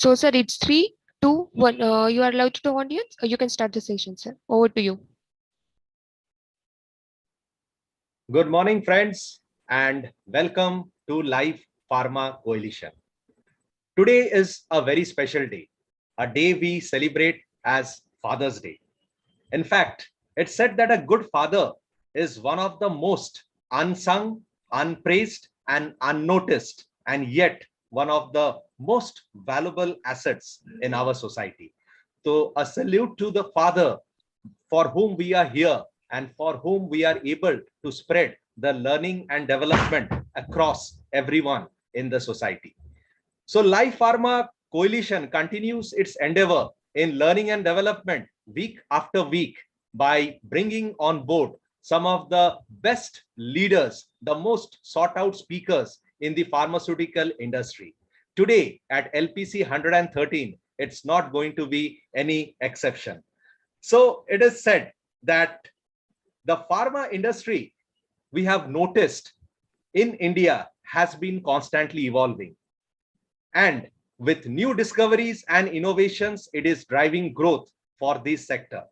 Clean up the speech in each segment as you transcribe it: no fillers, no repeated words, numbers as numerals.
So, sir, it's 3, 2, 1. You are allowed to audience. You can start the session, sir. Over to you. Good morning, friends, and welcome to Life Pharma Coalition. Today is a very special day, a day we celebrate as Father's Day. In fact, it's said that a good father is one of the most unsung, unpraised, and unnoticed, and yet one of the most valuable assets in our society. So, a salute to the father for whom we are here and for whom we are able to spread the learning and development across everyone in the society. So Life Pharma Coalition continues its endeavor in learning and development week after week by bringing on board some of the best leaders, the most sought out speakers in the pharmaceutical industry. Today at LPC 113, it's not going to be any exception. So it is said that the pharma industry, we have noticed in India, has been constantly evolving. And with new discoveries and innovations, it is driving growth for this sector.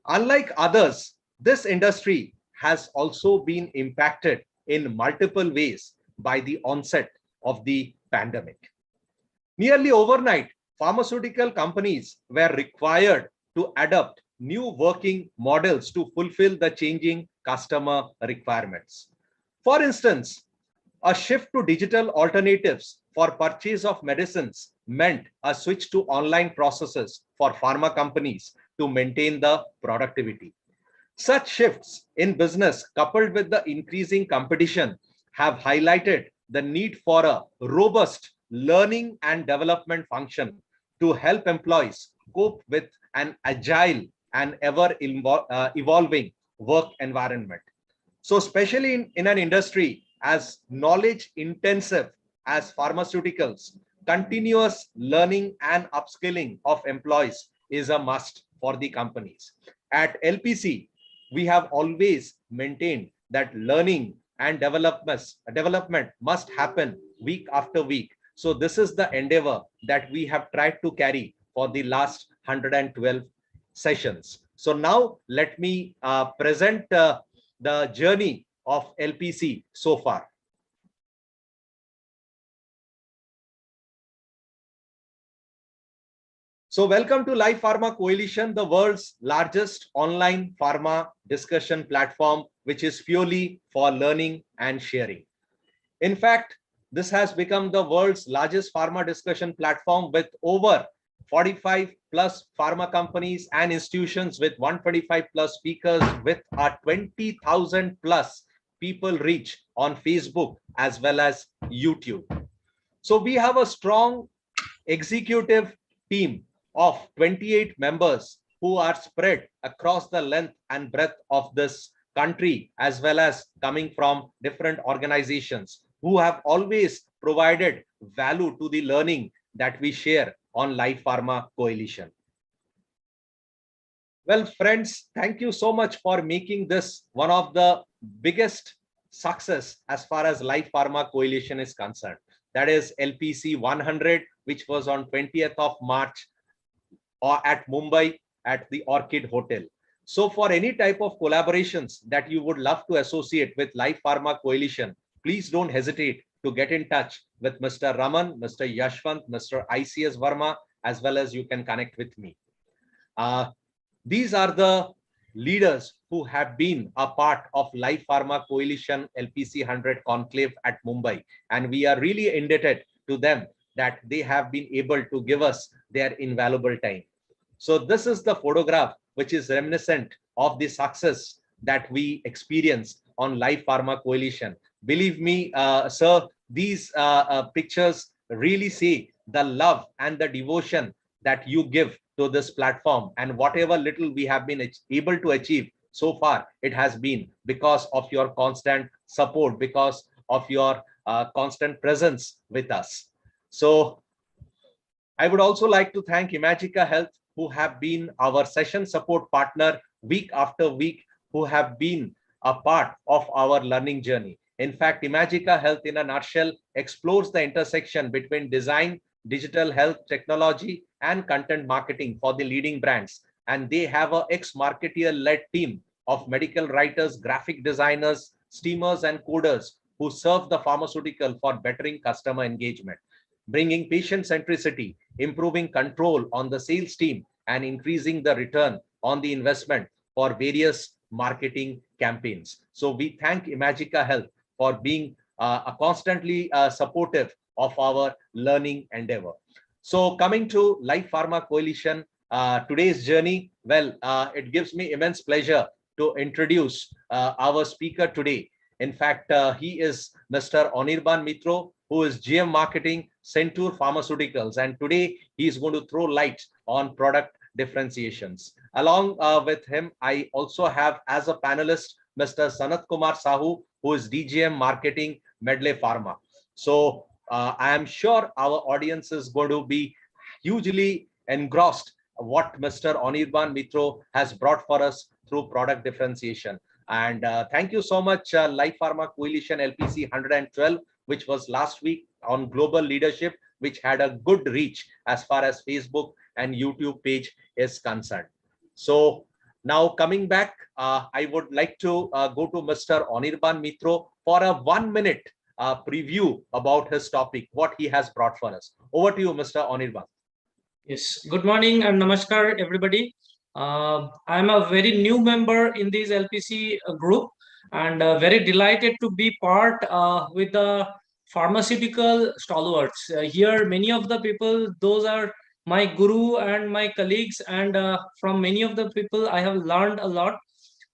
Unlike others, this industry has also been impacted in multiple ways by the onset of the pandemic. Nearly overnight, pharmaceutical companies were required to adopt new working models to fulfill the changing customer requirements. For instance, a shift to digital alternatives for purchase of medicines meant a switch to online processes for pharma companies to maintain the productivity. Such shifts in business, coupled with the increasing competition, have highlighted the need for a robust learning and development function to help employees cope with an agile and ever evolving work environment. So, especially in an industry as knowledge intensive as pharmaceuticals, continuous learning and upskilling of employees is a must for the companies. At LPC, we have always maintained that learning and development must happen week after week. So this is the endeavor that we have tried to carry for the last 112 sessions. So now let me present the journey of LPC so far. So welcome to Life Pharma Coalition, the world's largest online pharma discussion platform, which is purely for learning and sharing. In fact, this has become the world's largest pharma discussion platform with over 45 plus pharma companies and institutions with 125 plus speakers with a 20,000 plus people reach on Facebook as well as YouTube. So we have a strong executive team of 28 members who are spread across the length and breadth of this country, as well as coming from different organizations who have always provided value to the learning that we share on Life Pharma Coalition. Well, friends, thank you so much for making this one of the biggest success as far as Life Pharma Coalition is concerned. That is LPC 100, which was on 20th of March or at Mumbai at the Orchid Hotel. So for any type of collaborations that you would love to associate with Life Pharma Coalition, please don't hesitate to get in touch with Mr. Raman, Mr. Yashwant, Mr. ICS Verma, as well as you can connect with me. These are the leaders who have been a part of Life Pharma Coalition LPC 100 conclave at Mumbai. And we are really indebted to them that they have been able to give us their invaluable time. So this is the photograph which is reminiscent of the success that we experienced on Life Pharma Coalition. Believe me, sir, these pictures really say the love and the devotion that you give to this platform, and whatever little we have been able to achieve so far, it has been because of your constant support, because of your constant presence with us. So I would also like to thank Imagica Health, who have been our session support partner week after week, who have been a part of our learning journey. In fact, Imagica Health in a nutshell explores the intersection between design, digital health technology, and content marketing for the leading brands. And they have a ex-marketeer-led team of medical writers, graphic designers, steamers, and coders who serve the pharmaceutical for bettering customer engagement, bringing patient centricity, improving control on the sales team, and increasing the return on the investment for various marketing campaigns. So we thank Imagica Health for being constantly supportive of our learning endeavor. So coming to Life Pharma Coalition, today's journey, well, it gives me immense pleasure to introduce our speaker today. In fact, he is Mr. Anirban Mitro, who is GM Marketing, Centur Pharmaceuticals. And today he is going to throw light on product differentiations. Along with him, I also have as a panelist, Mr. Sanat Kumar Sahu, who is DGM Marketing, Medley Pharma. So I am sure our audience is going to be hugely engrossed what Mr. Anirban Mitro has brought for us through product differentiation. And thank you so much, Life Pharma Coalition LPC 112, which was last week on global leadership, which had a good reach as far as Facebook and YouTube page is concerned. So now coming back, I would like to go to Mr. Anirban Mitro for a 1-minute preview about his topic, what he has brought for us. Over to you, Mr. Anirban. Yes, good morning and namaskar, everybody. I'm a very new member in this LPC group and very delighted to be part with the pharmaceutical stalwarts. Here, many of the people, those are my guru and my colleagues, and from many of the people, I have learned a lot.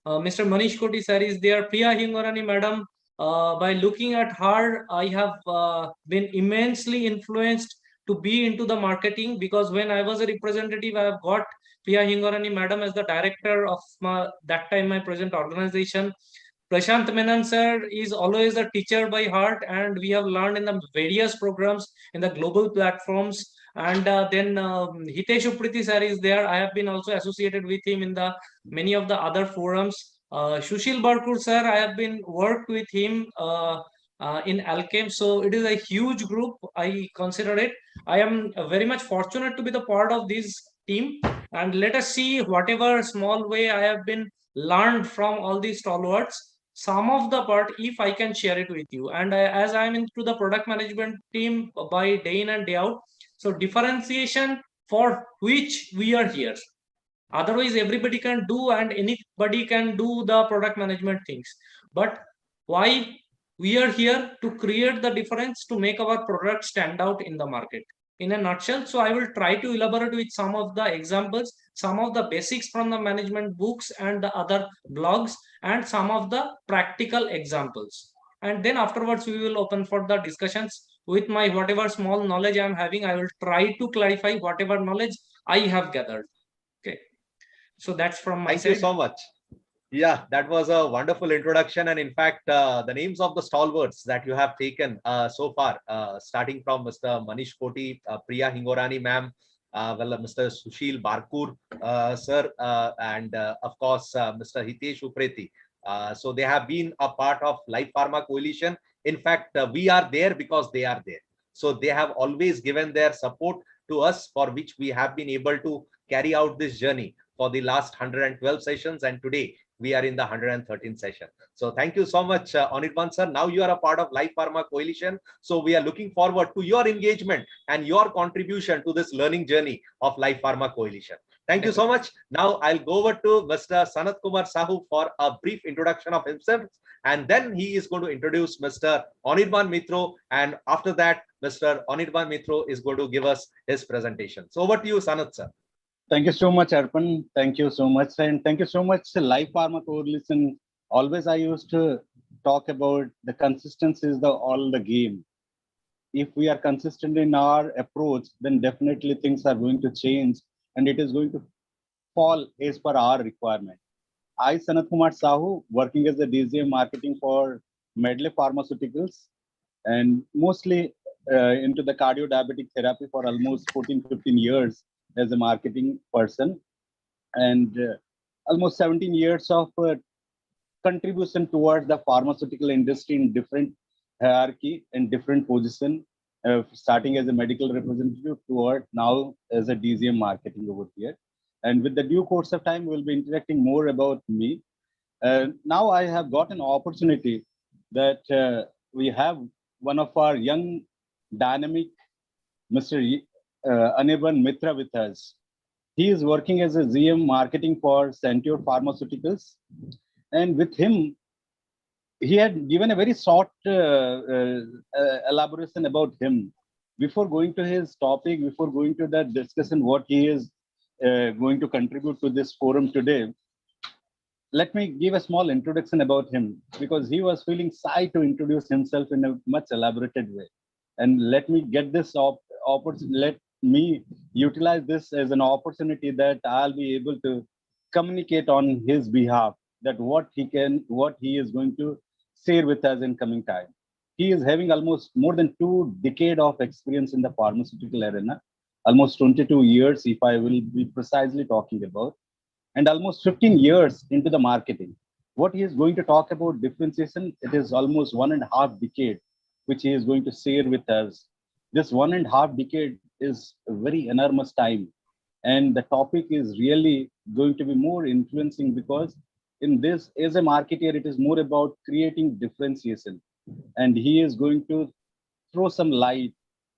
Mr. Manish Koti sir is there, Priya Hingorani madam. By looking at her, I have been immensely influenced to be into the marketing, because when I was a representative, I have got Priya Hingorani madam as the director of that time my present organization. Prashant Menon sir is always a teacher by heart, and we have learned in the various programs in the global platforms. And then Hitesh Upriti sir is there. I have been also associated with him in the many of the other forums. Sushil Barkur sir, I have been worked with him in Alchem. So it is a huge group, I consider it. I am very much fortunate to be the part of this team, and let us see whatever small way I have been learned from all these stalwarts, some of the part, if I can share it with you. And as I'm into the product management team by day in and day out, so differentiation for which we are here. Otherwise, everybody can do and anybody can do the product management things. But why we are here to create the difference, to make our product stand out in the market in a nutshell. So I will try to elaborate with some of the examples, some of the basics from the management books and the other blogs, and some of the practical examples. And then afterwards, we will open for the discussions. With my whatever small knowledge I am having, I will try to clarify whatever knowledge I have gathered. Okay. So that's from my side. Thank you so much. Yeah, that was a wonderful introduction. And in fact, the names of the stalwarts that you have taken so far, starting from Mr. Manish Koti, Priya Hingorani ma'am, Mr. Sushil Barkur sir, and of course, Mr. Hitesh Upreti. So they have been a part of Life Pharma Coalition. In fact, we are there because they are there. So they have always given their support to us, for which we have been able to carry out this journey for the last 112 sessions, and today we are in the 113th session. So thank you so much, Anirban sir. Now you are a part of Life Pharma Coalition. So we are looking forward to your engagement and your contribution to this learning journey of Life Pharma Coalition. Thank you so much. Now I'll go over to Mr. Sanat Kumar Sahu for a brief introduction of himself. And then he is going to introduce Mr. Anirban Mitro. And after that, Mr. Anirban Mitro is going to give us his presentation. So over to you, Sanat sir. Thank you so much, Arpan. Thank you so much. And thank you so much, Life Pharma Coalition. Always I used to talk about the consistency is all the game. If we are consistent in our approach, then definitely things are going to change and it is going to fall as per our requirement. I, Sanat Kumar Sahu, working as a DGM marketing for Medley Pharmaceuticals, and mostly into the cardio-diabetic therapy for almost 14-15 years as a marketing person, and almost 17 years of contribution towards the pharmaceutical industry in different hierarchy and different position. starting as a medical representative toward now as a DGM marketing over here. And with the due course of time, we'll be interacting more about me. Now I have got an opportunity that we have one of our young, dynamic Mr. Anirban Mitra with us. He is working as a GM marketing for Centaur Pharmaceuticals. And with him, he had given a very short elaboration about him. Before going to his topic, before going to that discussion, what he is going to contribute to this forum today, let me give a small introduction about him because he was feeling shy to introduce himself in a much elaborated way. And let me get this opportunity, let me utilize this as an opportunity that I'll be able to communicate on his behalf that what he is going to share with us in coming time. He is having almost more than 2 decades of experience in the pharmaceutical arena, almost 22 years, if I will be precisely talking about, and almost 15 years into the marketing. What he is going to talk about differentiation, it is almost 1.5 decade, which he is going to share with us. This 1.5 decade is a very enormous time. And the topic is really going to be more influencing because in this, as a marketer, it is more about creating differentiation. And he is going to throw some light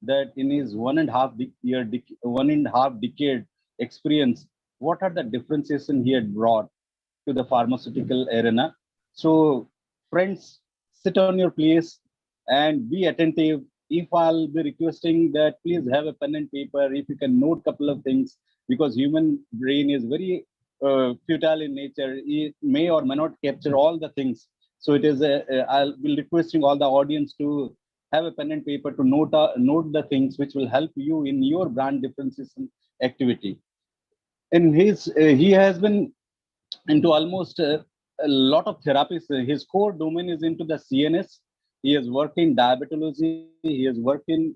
that in his 1.5 decade experience, what are the differentiation he had brought to the pharmaceutical arena. So friends, sit on your place and be attentive. If I'll be requesting that please have a pen and paper, if you can note a couple of things, because human brain is very futile in nature. It may or may not capture all the things. So it is I'll be requesting all the audience to have a pen and paper to note the things which will help you in your brand differentiation activity. In his, he has been into almost a lot of therapies. His core domain is into the CNS. He has worked in diabetology. He has worked in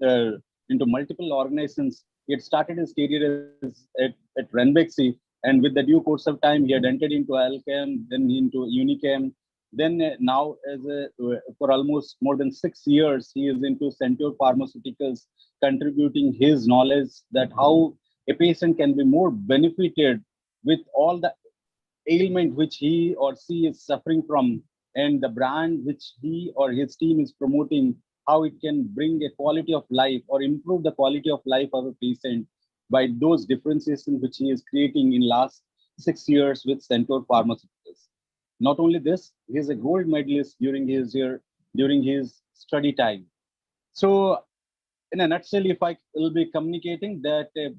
into multiple organizations. He had started his career at Ranbaxy, and with the due course of time, he had entered into Alchem, then into Unichem. Then now, for almost more than 6 years, he is into Centaur Pharmaceuticals, contributing his knowledge that how a patient can be more benefited with all the ailment which he or she is suffering from, and the brand which he or his team is promoting, how it can bring a quality of life or improve the quality of life of a patient by those differentiations which he is creating in last 6 years with Centaur Pharmaceuticals. Not only this, he is a gold medalist during his study time. So in a nutshell, if I will be communicating that a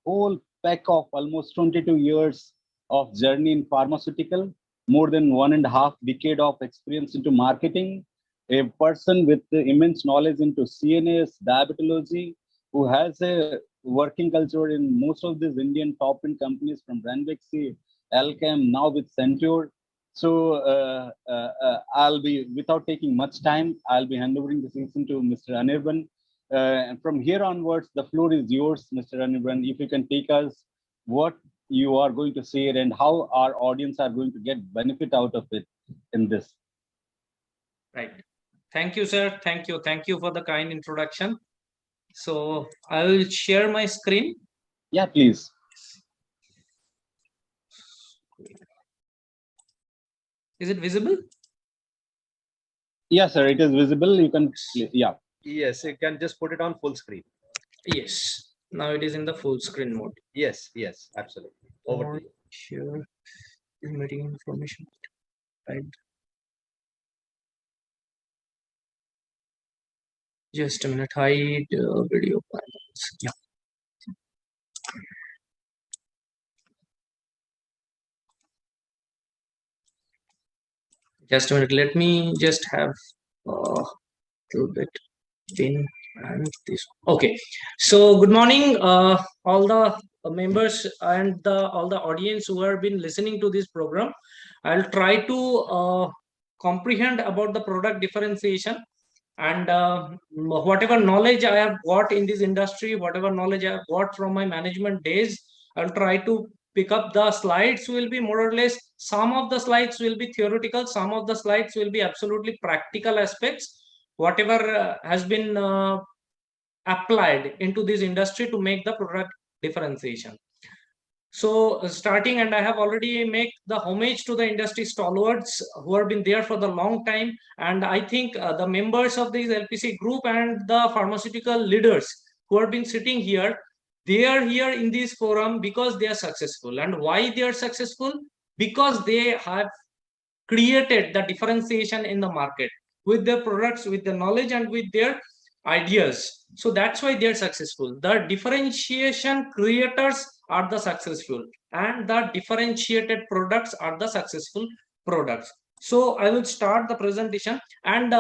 whole pack of almost 22 years of journey in pharmaceutical, more than 1.5 decade of experience into marketing, a person with immense knowledge into CNS, diabetology, who has a working culture in most of these Indian top 10 companies from Ranbaxy, Alchem, now with Centaur. So I'll be, without taking much time, I'll be handovering the session to Mr. Anirban. And from here onwards, the floor is yours, Mr. Anirban. If you can take us what you are going to say and how our audience are going to get benefit out of it in this. Right. Thank you, sir. Thank you. Thank you for the kind introduction. So I will share my screen. Yeah, please. Is it visible? Yes, sir. It is visible. You can, yeah. Yes, you can just put it on full screen. Yes. Now it is in the full screen mode. Yes, yes, absolutely. Over to you. Share is meeting information. Right. Just a minute. Hide video files. Yeah. Just a minute. Let me just have a little bit thin and this. Okay. So good morning, all the members and all the audience who have been listening to this program. I'll try to comprehend about the product differentiation, and whatever knowledge I have got in this industry, whatever knowledge I have got from my management days, I'll try to pick up. The slides will be more or less, some of the slides will be theoretical, some of the slides will be absolutely practical aspects. Whatever has been applied into this industry to make the product differentiation. So starting, and I have already make the homage to the industry stalwarts who have been there for the long time. And I think the members of this LPC group and the pharmaceutical leaders who have been sitting here, they are here in this forum because they are successful. And why they are successful? Because they have created the differentiation in the market with their products, with the knowledge, and with their ideas. So that's why they're successful. The differentiation creators are the successful, and the differentiated products are the successful products. So I will start the presentation, and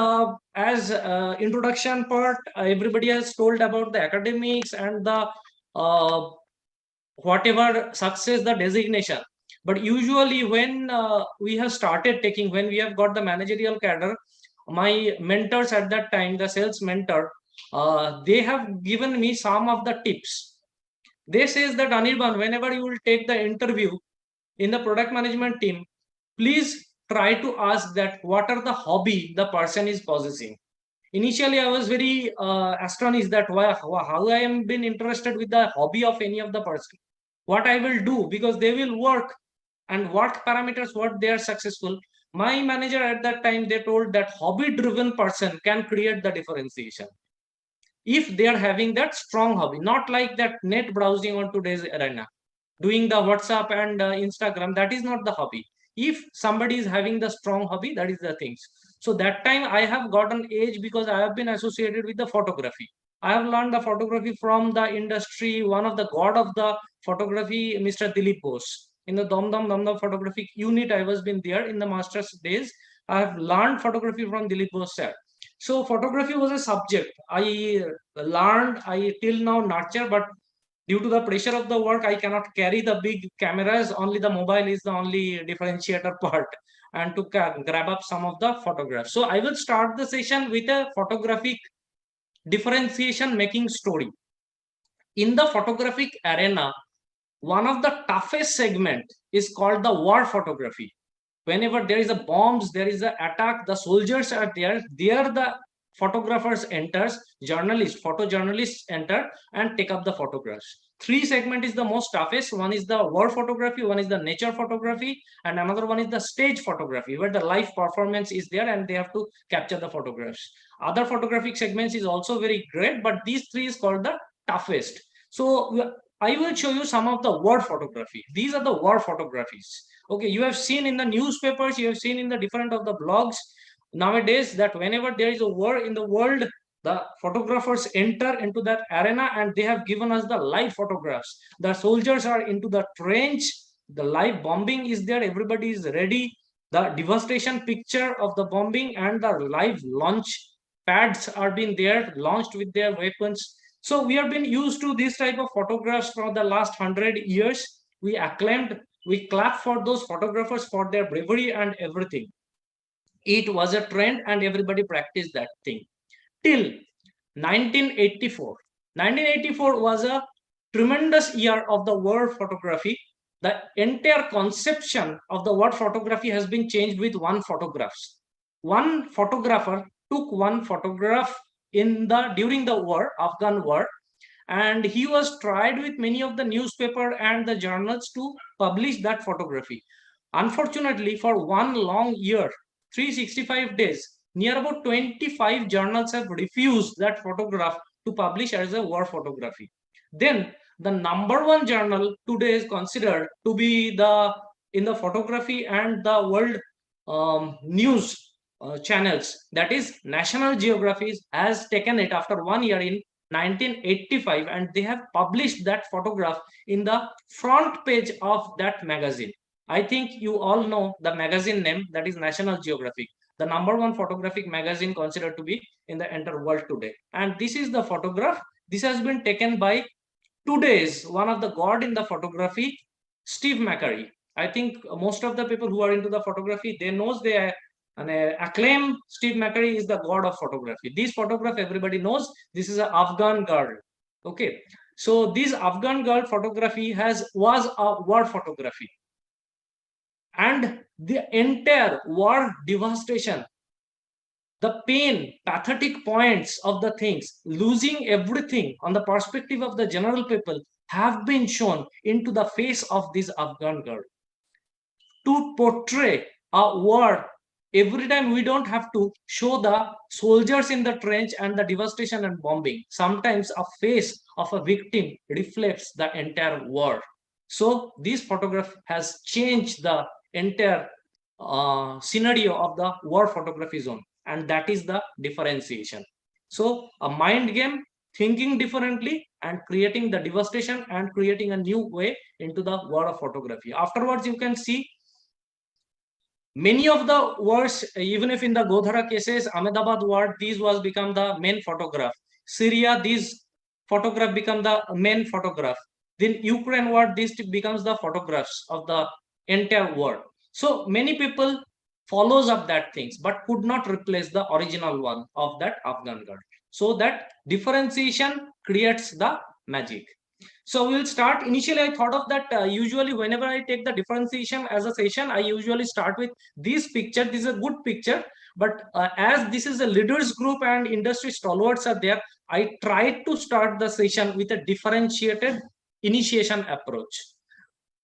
as introduction part, everybody has told about the academics and the whatever success the designation. But usually when we have started taking, when we have got the managerial cadre, my mentors at that time, the sales mentor, they have given me some of the tips. They says that Anirban, whenever you will take the interview in the product management team, please try to ask that what are the hobby the person is possessing. Initially, I was very astonished that how I am been interested with the hobby of any of the person. What I will do, because they will work and what parameters, what they are successful. My manager at that time, they told that hobby driven person can create the differentiation if they are having that strong hobby, not like that net browsing on today's arena, doing the WhatsApp and Instagram. That is not the hobby. If somebody is having the strong hobby, that is the things. So that time I have got an edge because I have been associated with the photography. I have learned the photography from the industry. One of the god of the photography, Mr. Dilip Bose. In the Dom Dom photographic unit, I was been there in the master's days. I have learned photography from Dilip Bose sir. So photography was a subject I learned, I till now nurture, but due to the pressure of the work, I cannot carry the big cameras. Only the mobile is the only differentiator part, and to grab up some of the photographs. So I will start the session with a photographic differentiation making story. In the photographic arena, one of the toughest segment is called the war photography. Whenever there is a bombs, there is an attack, the soldiers are there. There the photographers enters, journalists, photojournalists enter and take up the photographs. Three segment is the most toughest. One is the war photography, one is the nature photography, and another one is the stage photography, where the live performance is there and they have to capture the photographs. Other photographic segments is also very great, but these three is called the toughest. So I will show you some of the war photography. These are the war photographies. Okay, you have seen in the newspapers, you have seen in the different of the blogs nowadays that whenever there is a war in the world, the photographers enter into that arena and they have given us the live photographs. The soldiers are into the trench, the live bombing is there, everybody is ready. The devastation picture of the bombing and the live launch pads are being there, launched with their weapons. So we have been used to this type of photographs for the last 100 years. We acclaimed, we clap for those photographers for their bravery and everything. It was a trend and everybody practiced that thing till 1984. 1984 was a tremendous year of the world photography. The entire conception of the word photography has been changed with one photograph. One photographer took one photograph in the during the war, Afghan war, and he was tried with many of the newspaper and the journals to publish that photography. Unfortunately, for one long year, 365 days, near about 25 journals have refused that photograph to publish as a war photography. Then the number one journal today is considered to be the in the photography and the world news channels, that is National Geographic, has taken it after 1 year in 1985, and they have published that photograph in the front page of that magazine. I think you all know the magazine name, that is National Geographic, the number one photographic magazine considered to be in the entire world today. And this is the photograph. This has been taken by today's one of the god in the photography, Steve McCurry. I think most of the people who are into the photography, they knows they and acclaim Steve McCurry is the god of photography. This photograph everybody knows. This is an Afghan girl. Okay, so this Afghan girl photography was a war photography, and the entire war devastation the pain, pathetic points of the things, losing everything on the perspective of the general people have been shown into the face of this Afghan girl. To portray a war, every time we don't have to show the soldiers in the trench and the devastation and bombing. Sometimes a face of a victim reflects the entire war. So this photograph has changed the entire scenario of the war photography zone, and that is the differentiation. So a mind game, thinking differently and creating the devastation and creating a new way into the world of photography. Afterwards, you can see many of the wars, even if in the Godhara cases, Ahmedabad war, these was become the main photograph. Syria, these photograph become the main photograph. Then Ukraine war, this becomes the photographs of the entire world. So many people follows up that things, but could not replace the original one of that Afghan girl. So that differentiation creates the magic. So we'll start. Initially, I thought of that. Usually, whenever I take the differentiation as a session, I usually start with this picture. This is a good picture, but as this is a leaders group and industry stalwarts are there, I tried to start the session with a differentiated initiation approach.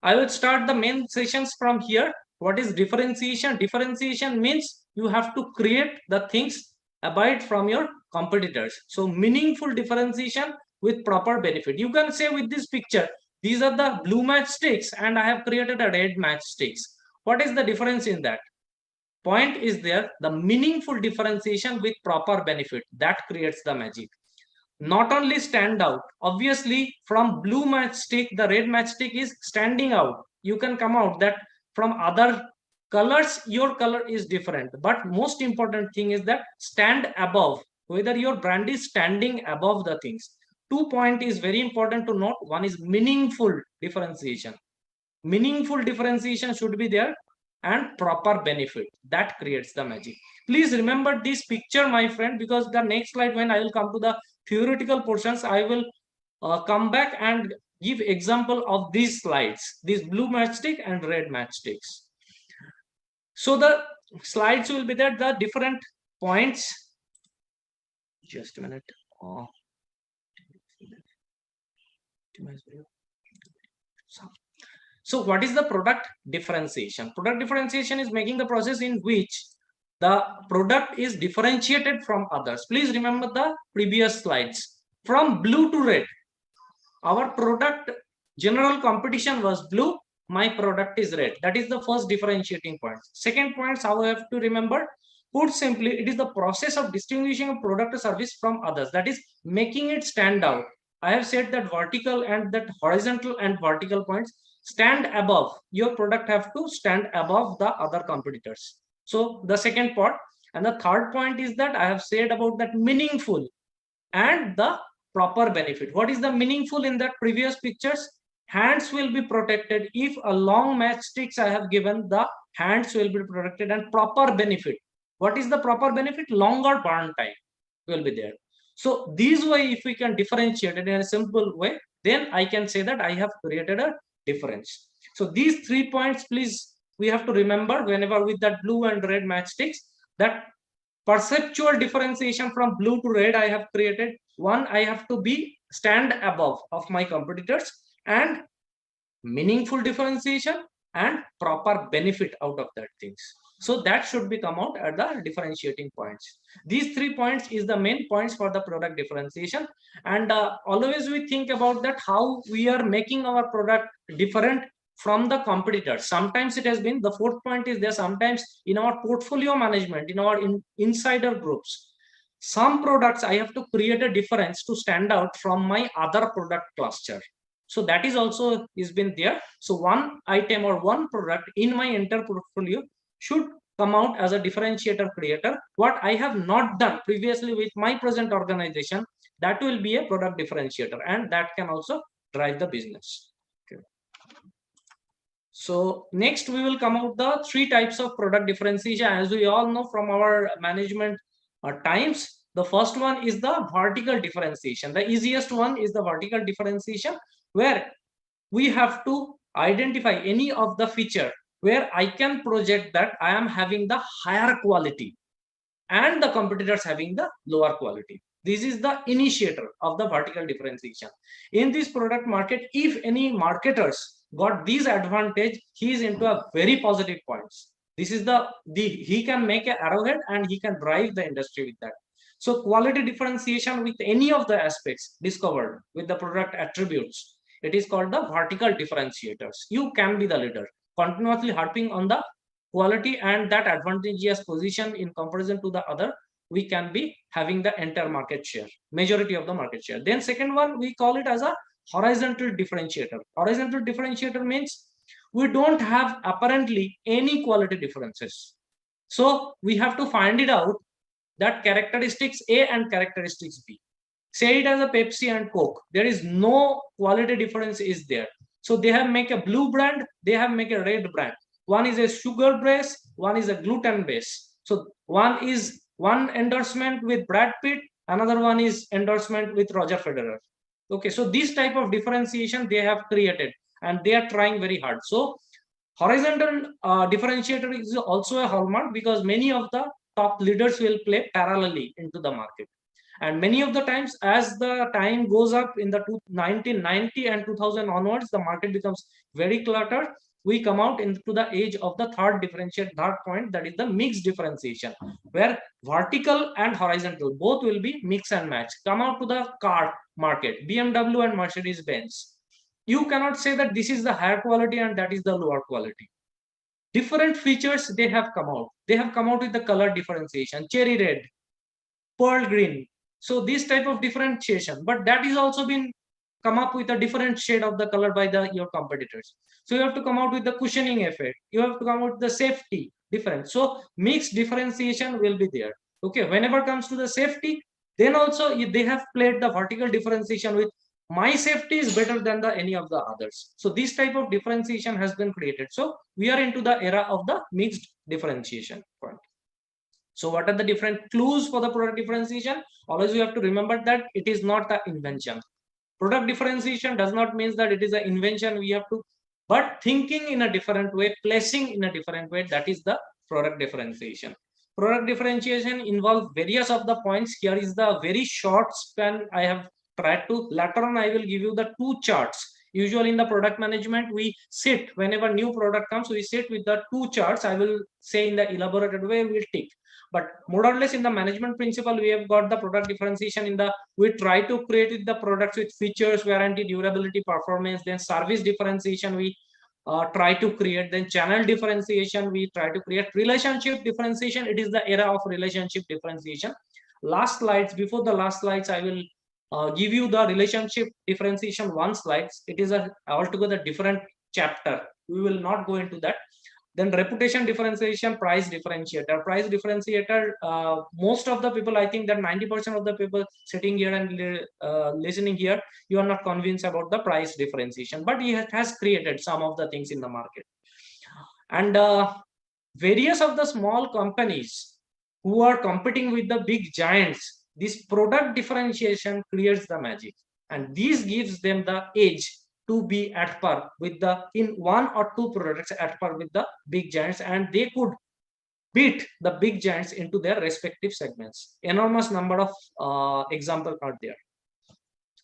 I will start the main sessions from here. What is differentiation? Differentiation means you have to create the things abide from your competitors. So meaningful differentiation with proper benefit. You can say with this picture, these are the blue matchsticks and I have created a red matchsticks. What is the difference in that? Point is there, the meaningful differentiation with proper benefit, that creates the magic. Not only stand out, obviously from blue matchstick, the red matchstick is standing out. You can come out that from other colors, your color is different. But most important thing is that stand above, whether your brand is standing above the things. 2 point is very important to note. One is meaningful differentiation. Meaningful differentiation should be there and proper benefit. That creates the magic. Please remember this picture, my friend, because the next slide, when I will come to the theoretical portions, I will come back and give example of these slides, these blue matchstick and red matchsticks. So the slides will be there, the different points. Just a minute. So what is the product differentiation? Product differentiation is making the process in which the product is differentiated from others. Please remember the previous slides. From blue to red, our product general competition was blue, my product is red. That is the first differentiating point. Second point, how I have to remember, put simply, it is the process of distinguishing a product or service from others, that is making it stand out. I have said that vertical and that horizontal and vertical points stand above. Your product have to stand above the other competitors. So the second part. And the third point is that I have said about that meaningful and the proper benefit. What is the meaningful in that previous pictures? Hands will be protected. If a long matchsticks I have given, the hands will be protected, and proper benefit. What is the proper benefit? Longer burn time will be there. So this way, if we can differentiate it in a simple way, then I can say that I have created a difference. So these 3 points, please, we have to remember whenever with that blue and red matchsticks, that perceptual differentiation from blue to red I have created. One, I have to be stand above of my competitors, and meaningful differentiation and proper benefit out of that things. So that should be come out at the differentiating points. These 3 points is the main points for the product differentiation. And always we think about that how we are making our product different from the competitors. Sometimes it has been, the fourth point is there, sometimes in our portfolio management, in our insider groups, some products I have to create a difference to stand out from my other product cluster. So that is also is been there. So one item or one product in my entire portfolio should come out as a differentiator creator. What I have not done previously with my present organization, that will be a product differentiator, and that can also drive the business. Okay. So next we will come out the 3 types of product differentiation. As we all know from our management times, the first one is the vertical differentiation. The easiest one is the vertical differentiation, where we have to identify any of the feature where I can project that I am having the higher quality. and the competitors having the lower quality. This is the initiator of the vertical differentiation. In this product market, if any marketers got this advantage, he is into a very positive points. This is the he can make an arrowhead and he can drive the industry with that. So quality differentiation with any of the aspects discovered with the product attributes, it is called the vertical differentiators. You can be the leader, continuously harping on the quality and that advantageous position in comparison to the other. We can be having the entire market share, majority of the market share. Then second one, we call it as a horizontal differentiator. Horizontal differentiator means we don't have apparently any quality differences. So we have to find it out that characteristics A and characteristics B. Say it as a Pepsi and Coke. There is no quality difference is there. So they have make a blue brand, they have make a red brand. One is a sugar base, one is a gluten base. So one is one endorsement with Brad Pitt, another one is endorsement with Roger Federer. Okay, so this type of differentiation they have created and they are trying very hard. So horizontal differentiator is also a hallmark because many of the top leaders will play parallelly into the market. And many of the times, as the time goes up in the 1990 and 2000 onwards, the market becomes very cluttered. We come out into the age of the third point, that is the mixed differentiation, where vertical and horizontal both will be mix and match. Come out to the car market, BMW and Mercedes Benz. You cannot say that this is the higher quality and that is the lower quality. Different features they have come out. They have come out with the color differentiation, cherry red, pearl green. So this type of differentiation, but that is also been come up with a different shade of the color by your competitors. So you have to come out with the cushioning effect. You have to come out with the safety difference. So mixed differentiation will be there. Okay, whenever it comes to the safety, then also they have played the vertical differentiation with my safety is better than the any of the others. So this type of differentiation has been created. So we are into the era of the mixed differentiation point. So what are the different clues for the product differentiation? Always you have to remember that it is not the invention. Product differentiation does not mean that it is an invention. We have to, but thinking in a different way, placing in a different way, that is the product differentiation. Product differentiation involves various of the points. Here is the very short span I have tried to. Later on, I will give you the two charts. Usually in the product management, we sit whenever new product comes, we sit with the two charts. I will say in the elaborated way, we'll tick. But more or less in the management principle, we have got the product differentiation in the, we try to create the products with features, warranty, durability, performance. Then service differentiation, we try to create. Then channel differentiation, we try to create. Relationship differentiation, it is the era of relationship differentiation. Last slides, before the last slides, I will give you the relationship differentiation one slides. It is a altogether different chapter. We will not go into that. Then reputation differentiation, price differentiator. Price differentiator, most of the people, I think that 90% of the people sitting here and listening here, you are not convinced about the price differentiation, but he has created some of the things in the market. And various of the small companies who are competing with the big giants, this product differentiation creates the magic. And this gives them the edge to be at par with the, in one or two products at par with the big giants, and they could beat the big giants into their respective segments. Enormous number of examples are there.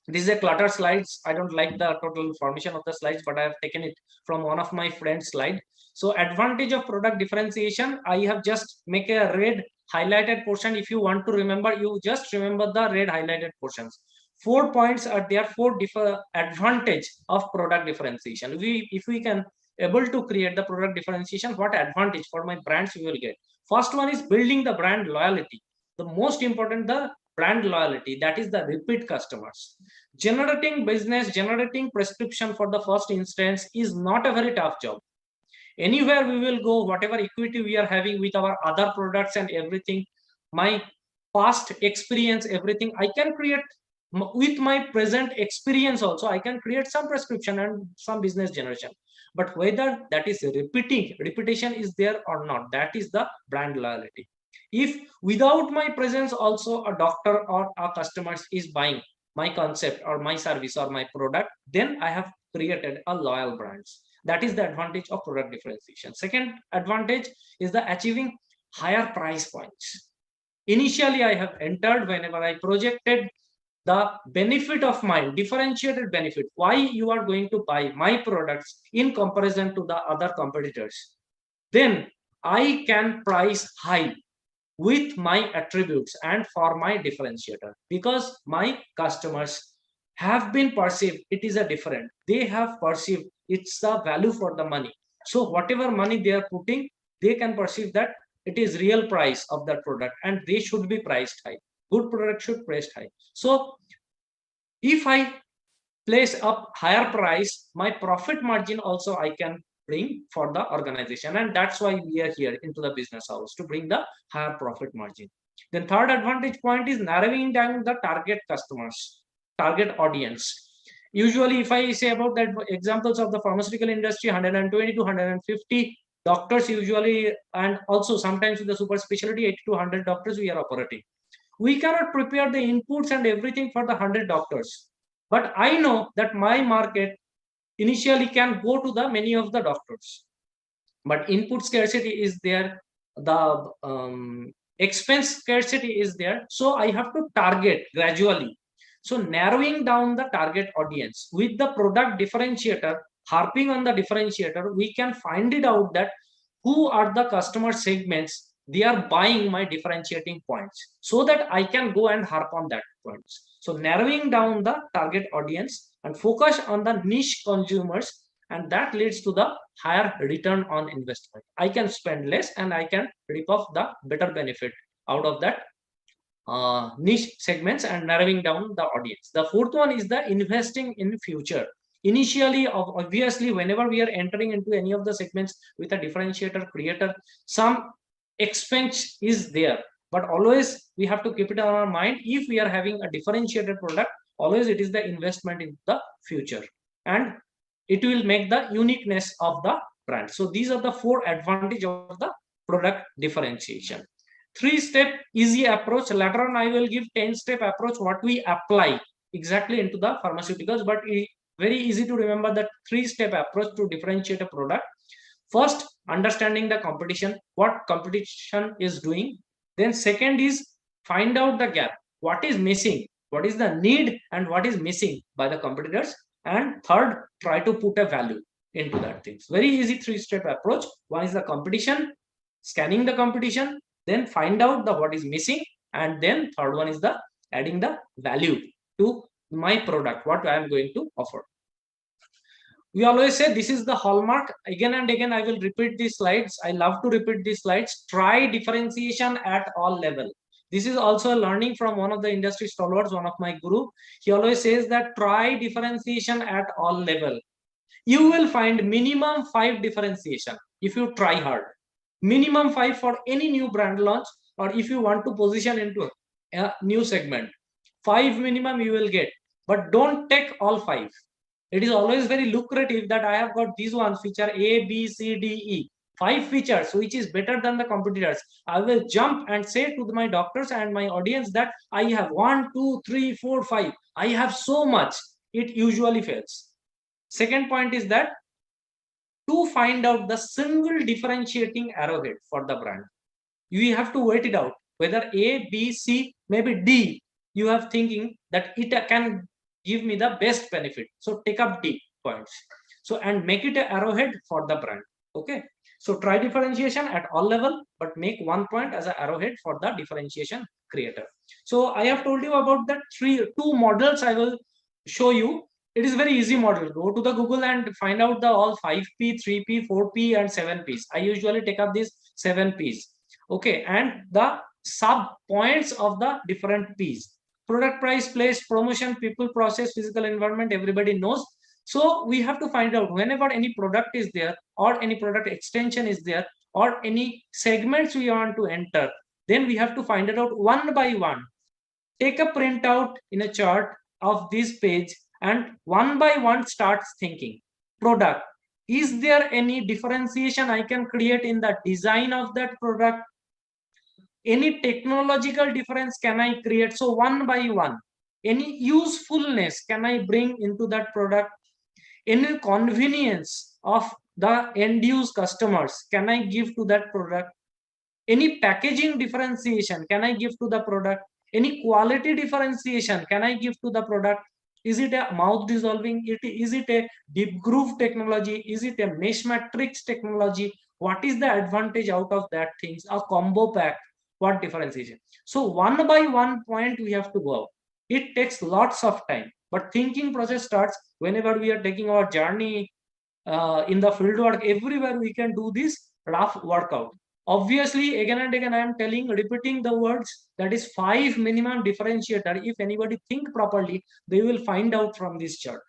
This is a clutter slides. I don't like the total formation of the slides, but I have taken it from one of my friend's slide. So advantage of product differentiation, I have just make a red highlighted portion. If you want to remember, you just remember the red highlighted portions. 4 points are there, 4 different advantage of product differentiation. If we can able to create the product differentiation, what advantage for my brands we will get? First one is building the brand loyalty. The most important, the brand loyalty, that is the repeat customers. Generating business, generating prescription for the first instance is not a very tough job. Anywhere we will go, whatever equity we are having with our other products and everything, my past experience, everything, I can create with my present experience also, I can create some prescription and some business generation. But whether that is repetition is there or not, that is the brand loyalty. If without my presence also a doctor or a customer is buying my concept or my service or my product, then I have created a loyal brands. That is the advantage of product differentiation. Second advantage is the achieving higher price points. Initially, I have entered whenever I projected the benefit of mine, differentiated benefit, why you are going to buy my products in comparison to the other competitors. Then I can price high with my attributes and for my differentiator, because my customers have been perceived it is a different, they have perceived it's the value for the money. So whatever money they are putting, they can perceive that it is real price of that product, and they should be priced high. Good product should priced high. So if I place up higher price, my profit margin also I can bring for the organization, and that's why we are here into the business house, to bring the higher profit margin. Then third advantage point is narrowing down the target customers, target audience. Usually if I say about that, examples of the pharmaceutical industry, 120 to 150 doctors usually, and also sometimes with the super specialty 80 to 100 doctors we are operating. We cannot prepare the inputs and everything for the 100 doctors, but I know that my market initially can go to the many of the doctors, but input scarcity is there, the expense scarcity is there, so I have to target gradually. So narrowing down the target audience with the product differentiator, harping on the differentiator, we can find it out that who are the customer segments they are buying my differentiating points, so that I can go and harp on that points. So narrowing down the target audience and focus on the niche consumers, and that leads to the higher return on investment. I can spend less and I can reap off the better benefit out of that niche segments and narrowing down the audience. The fourth one is the investing in future. Initially, obviously, whenever we are entering into any of the segments with a differentiator creator, some expense is there, but always we have to keep it on our mind. If we are having a differentiated product, always it is the investment in the future, and it will make the uniqueness of the brand. So these are the four advantages of the product differentiation. 3-step easy approach. Later on I will give 10-step approach what we apply exactly into the pharmaceuticals, but very easy to remember that 3-step approach to differentiate a product. First, understanding the competition, what competition is doing. Then second is find out the gap, what is missing, what is the need and what is missing by the competitors. And third, try to put a value into that things. Very easy 3-step approach. One is the competition, scanning the competition, then find out the what is missing, and then third one is the adding the value to my product, what I am going to offer. We always say this is the hallmark. Again and again I will repeat these slides. I love to repeat these slides. Try differentiation at all level. This is also a learning from one of the industry stalwarts, one of my guru. He always says that try differentiation at all level. You will find minimum 5 differentiation if you try hard. Minimum 5 for any new brand launch, or if you want to position into a new segment. 5 minimum you will get, but don't take all 5. It is always very lucrative that I have got these ones feature A, B, C, D, E. 5 features which is better than the competitors. I will jump and say to my doctors and my audience that I have 1, 2, 3, 4, 5. I have so much. It usually fails. Second point is that to find out the single differentiating arrowhead for the brand, you have to wait it out whether A, B, C, maybe D. You have thinking that it can give me the best benefit. So take up D points. So and make it an arrowhead for the brand. Okay. So try differentiation at all level, but make 1 point as an arrowhead for the differentiation creator. So I have told you about the two models I will show you. It is very easy model. Go to the Google and find out the all 5P, 3P, 4P and 7Ps. I usually take up these 7Ps. Okay. And the sub points of the different Ps. Product, price, place, promotion, people, process, physical environment, everybody knows. So we have to find out whenever any product is there or any product extension is there or any segments we want to enter, then we have to find it out one by one. Take a printout in a chart of this page and one by one starts thinking. Product, is there any differentiation I can create in the design of that product? Any technological difference can I create? So one by one, any usefulness can I bring into that product? Any convenience of the end use customers can I give to that product? Any packaging differentiation can I give to the product? Any quality differentiation can I give to the product? Is it a mouth dissolving? Is it a deep groove technology? Is it a mesh matrix technology? What is the advantage out of that things? A combo pack, what differentiation? So one by one point we have to go out. It takes lots of time, but thinking process starts whenever we are taking our journey in the field work. Everywhere we can do this rough workout. Obviously, again and again, I am repeating the words, that is 5 minimum differentiator. If anybody think properly, they will find out from this chart.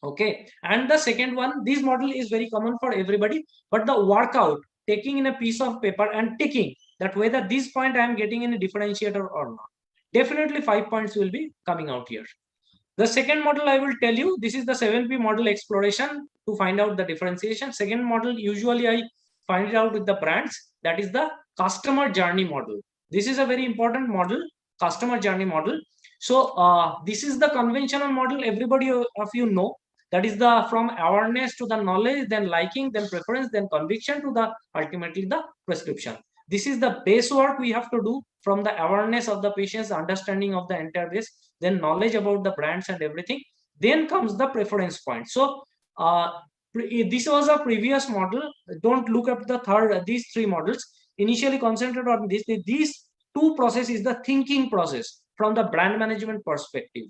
Okay, and the second one, this model is very common for everybody, but the workout, taking in a piece of paper and ticking that whether this point I am getting in a differentiator or not. Definitely 5 points will be coming out here. The second model I will tell you, this is the 7P model exploration to find out the differentiation. Second model, usually I find it out with the brands, that is the customer journey model. This is a very important model, customer journey model. So this is the conventional model, everybody of you know, that is the from awareness to the knowledge, then liking, then preference, then conviction to the ultimately the prescription. This is the base work we have to do, from the awareness of the patient's understanding of the entire base, then knowledge about the brands and everything, then comes the preference point. So this was a previous model. Don't look up the third, these three models. Initially concentrate on this. These two process is the thinking process from the brand management perspective.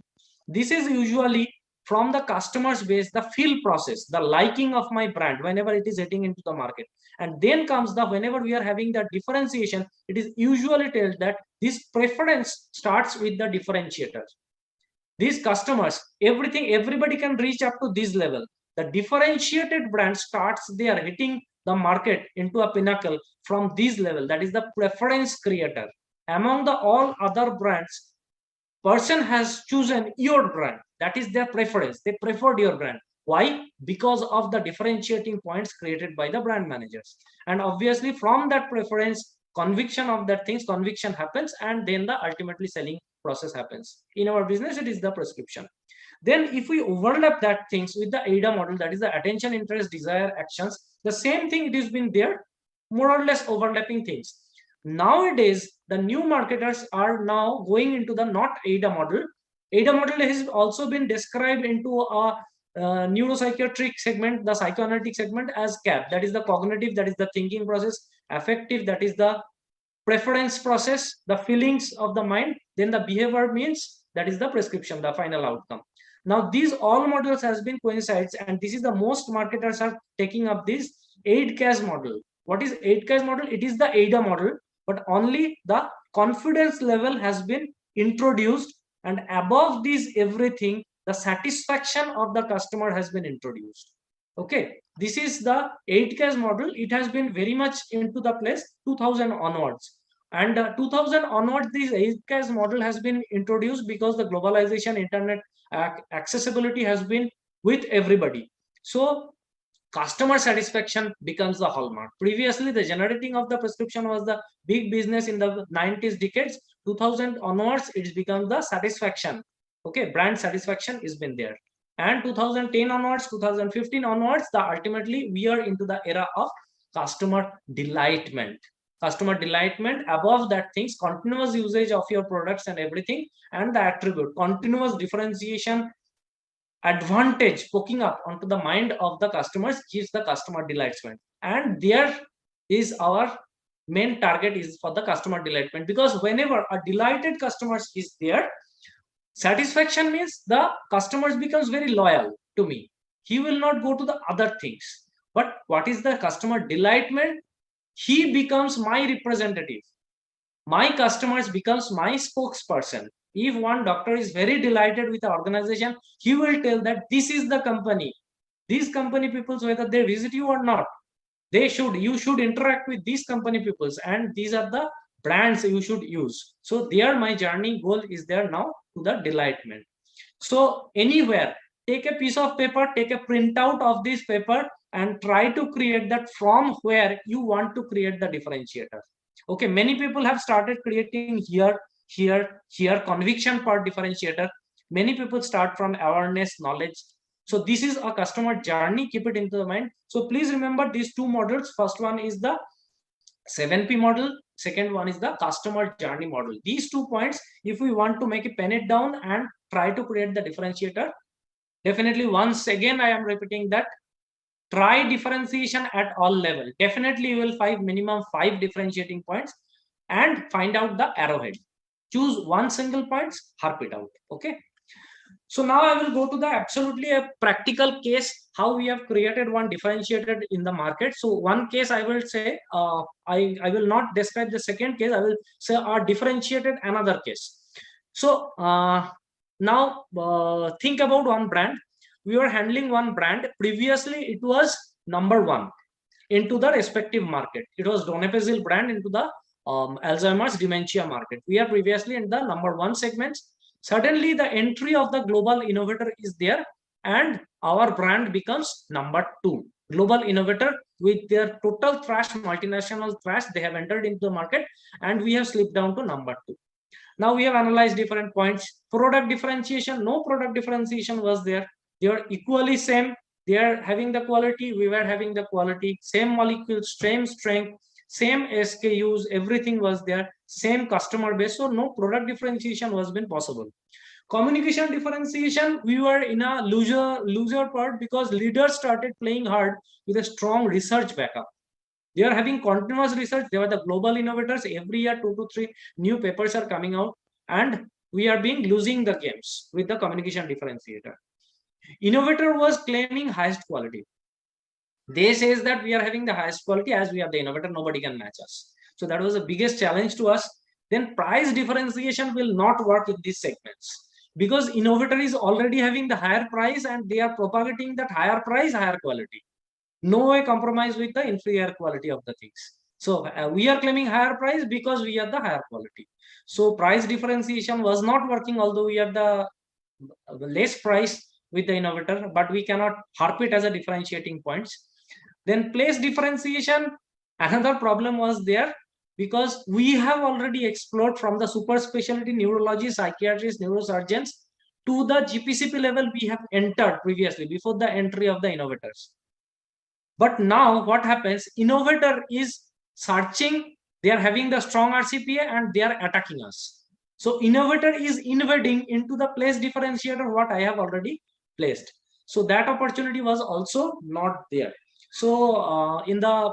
This is usually from the customer's base, the feel process, the liking of my brand whenever it is hitting into the market. And then comes the, whenever we are having that differentiation, it is usually tells that this preference starts with the differentiators. These customers, everybody can reach up to this level. The differentiated brand starts, they are hitting the market into a pinnacle from this level. That is the preference creator. Among the all other brands, person has chosen your brand. That is their preference. They preferred your brand. Why? Because of the differentiating points created by the brand managers. And obviously from that preference, conviction of that things, conviction happens, and then the ultimately selling process happens. In our business, it is the prescription. Then if we overlap that things with the AIDA model, that is the attention, interest, desire, actions, the same thing, it has been there, more or less overlapping things. Nowadays, the new marketers are now going into the not AIDA model. AIDA model has also been described into a neuropsychiatric segment, the psychoanalytic segment, as CAP. That is the cognitive, that is the thinking process. Affective, that is the preference process, the feelings of the mind. Then the behavior means, that is the prescription, the final outcome. Now these all models has been coincides, and this is the most marketers are taking up this 8CAS model. What is 8CAS model? It is the AIDA model, but only the confidence level has been introduced, and above this everything, the satisfaction of the customer has been introduced. Okay, this is the 8CAS model. It has been very much into the place 2000 onwards. And 2000 onwards, this 8CAS model has been introduced because the globalization, internet accessibility has been with everybody. So customer satisfaction becomes the hallmark. Previously, the generating of the prescription was the big business in the 90s decades. 2000 onwards, it's become the satisfaction. Okay, brand satisfaction has been there. And 2010 onwards, 2015 onwards, the ultimately we are into the era of customer delightment. Customer delightment, above that things, continuous usage of your products and everything, and the attribute, continuous differentiation advantage poking up onto the mind of the customers gives the customer delightment. And there is our main target is for the customer delightment, because whenever a delighted customer is there, satisfaction means the customers becomes very loyal to me. He will not go to the other things. But what is the customer delightment? He becomes my representative. My customers becomes my spokesperson. If one doctor is very delighted with the organization, he will tell that this is the company. These company peoples, whether they visit you or not, you should interact with these company peoples, and these are the brands you should use. So there my journey goal is there now to the delightment. So anywhere, take a piece of paper, take a printout of this paper, and try to create that from where you want to create the differentiator. Okay, many people have started creating here, conviction part differentiator. Many people start from awareness, knowledge. So this is a customer journey, keep it into the mind. So please remember these two models. First one is the 7P model, second one is the customer journey model. These 2 points, if we want to make it, pen it down and try to create the differentiator, definitely once again I am repeating that try differentiation at all level. Definitely you will find minimum 5 differentiating points and find out the arrowhead. Choose one single points, harp it out. Okay. So now I will go to the absolutely a practical case how we have created one differentiated in the market. So one case I will say, I will not describe the second case. I will say differentiated another case. So now think about one brand. We were handling one brand. Previously, it was number one into the respective market. It was donepezil brand into the Alzheimer's dementia market. We are previously in the number one segments. Suddenly, the entry of the global innovator is there, and our brand becomes number two. Global innovator with their total thrash, multinational thrash, they have entered into the market, and we have slipped down to number two. Now we have analyzed different points. Product differentiation, no product differentiation was there. They are equally same. They are having the quality, we were having the quality, same molecules, same strength, same SKUs, everything was there, same customer base. So no product differentiation was been possible. Communication differentiation, we were in a loser part because leaders started playing hard with a strong research backup. They are having continuous research. They are the global innovators. Every year, 2 to 3 new papers are coming out, and we are being losing the games with the communication differentiator. Innovator was claiming highest quality. They says that we are having the highest quality as we are the innovator. Nobody can match us. So that was the biggest challenge to us. Then price differentiation will not work in these segments because innovator is already having the higher price and they are propagating that higher price, higher quality. No way compromise with the inferior quality of the things. So we are claiming higher price because we are the higher quality. So price differentiation was not working, although we are the less price with the innovator, but we cannot harp it as a differentiating points. Then place differentiation, another problem was there because we have already explored from the super specialty neurology, psychiatrists, neurosurgeons to the GPCP level we have entered previously before the entry of the innovators. But now what happens, innovator is searching, they are having the strong RCPA and they are attacking us. So innovator is invading into the place differentiator what I have already placed. So that opportunity was also not there. So in the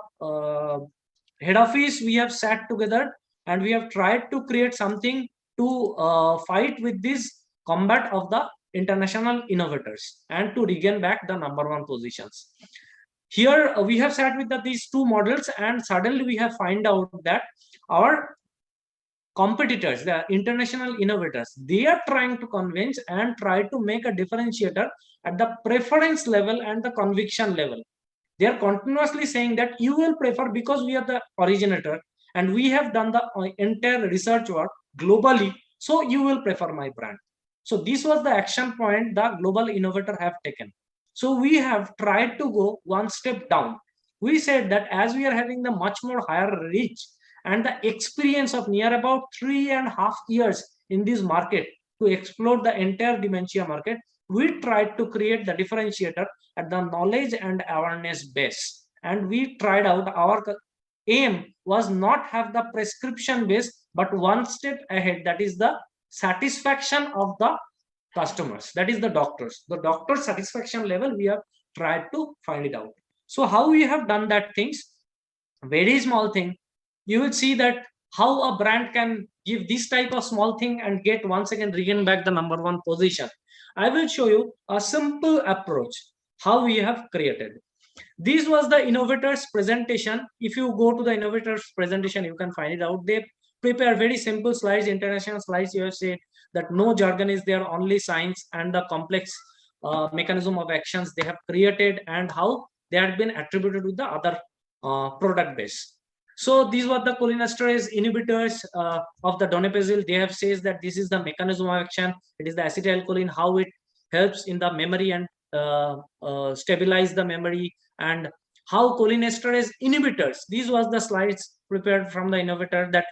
head office, we have sat together and we have tried to create something to fight with this combat of the international innovators and to regain back the number one positions. Here we have sat with these two models and suddenly we have find out that our competitors, the international innovators, they are trying to convince and try to make a differentiator at the preference level and the conviction level. They are continuously saying that you will prefer because we are the originator and we have done the entire research work globally, so you will prefer my brand. So this was the action point the global innovator have taken. So we have tried to go one step down. We said that as we are having the much more higher reach and the experience of near about 3.5 years in this market to explore the entire dementia market, we tried to create the differentiator at the knowledge and awareness base. And we tried out our aim was not have the prescription base, but one step ahead, that is the satisfaction of the customers, that is the doctors. The doctor satisfaction level, we have tried to find it out. So how we have done that things, very small thing, you will see that how a brand can give this type of small thing and get once again regain back the number one position. I will show you a simple approach how we have created. This was the innovators presentation. If you go to the innovators presentation, you can find it out. They prepare very simple slides, international slides. You have said that no jargon is there, only science and the complex mechanism of actions they have created and how they have been attributed with the other product base. So these were the cholinesterase inhibitors of the donepezil. They have says that this is the mechanism of action. It is the acetylcholine, how it helps in the memory and stabilize the memory, and how cholinesterase inhibitors. These was the slides prepared from the innovator that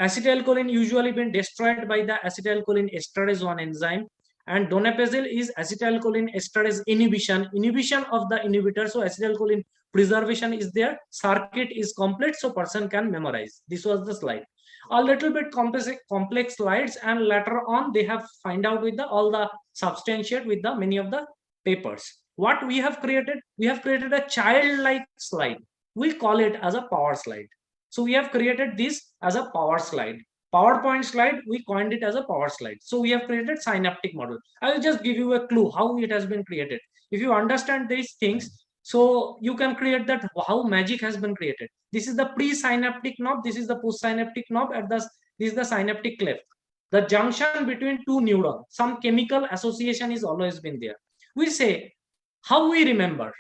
acetylcholine usually been destroyed by the acetylcholine esterase 1 enzyme, and donepezil is acetylcholine esterase inhibition of the inhibitor. So acetylcholine preservation is there, circuit is complete, so person can memorize. This was the slide. A little bit complex slides, and later on they have find out with the all the substantiate with the many of the papers. What we have created a childlike slide. We call it as a power slide. So we have created this as a power slide. PowerPoint slide, we coined it as a power slide. So we have created synaptic model. I will just give you a clue how it has been created. If you understand these things, so you can create that how magic has been created. This is the pre-synaptic knob, this is the post-synaptic knob, and this is the synaptic cleft. The junction between two neurons, some chemical association is always been there. We say, how we remember?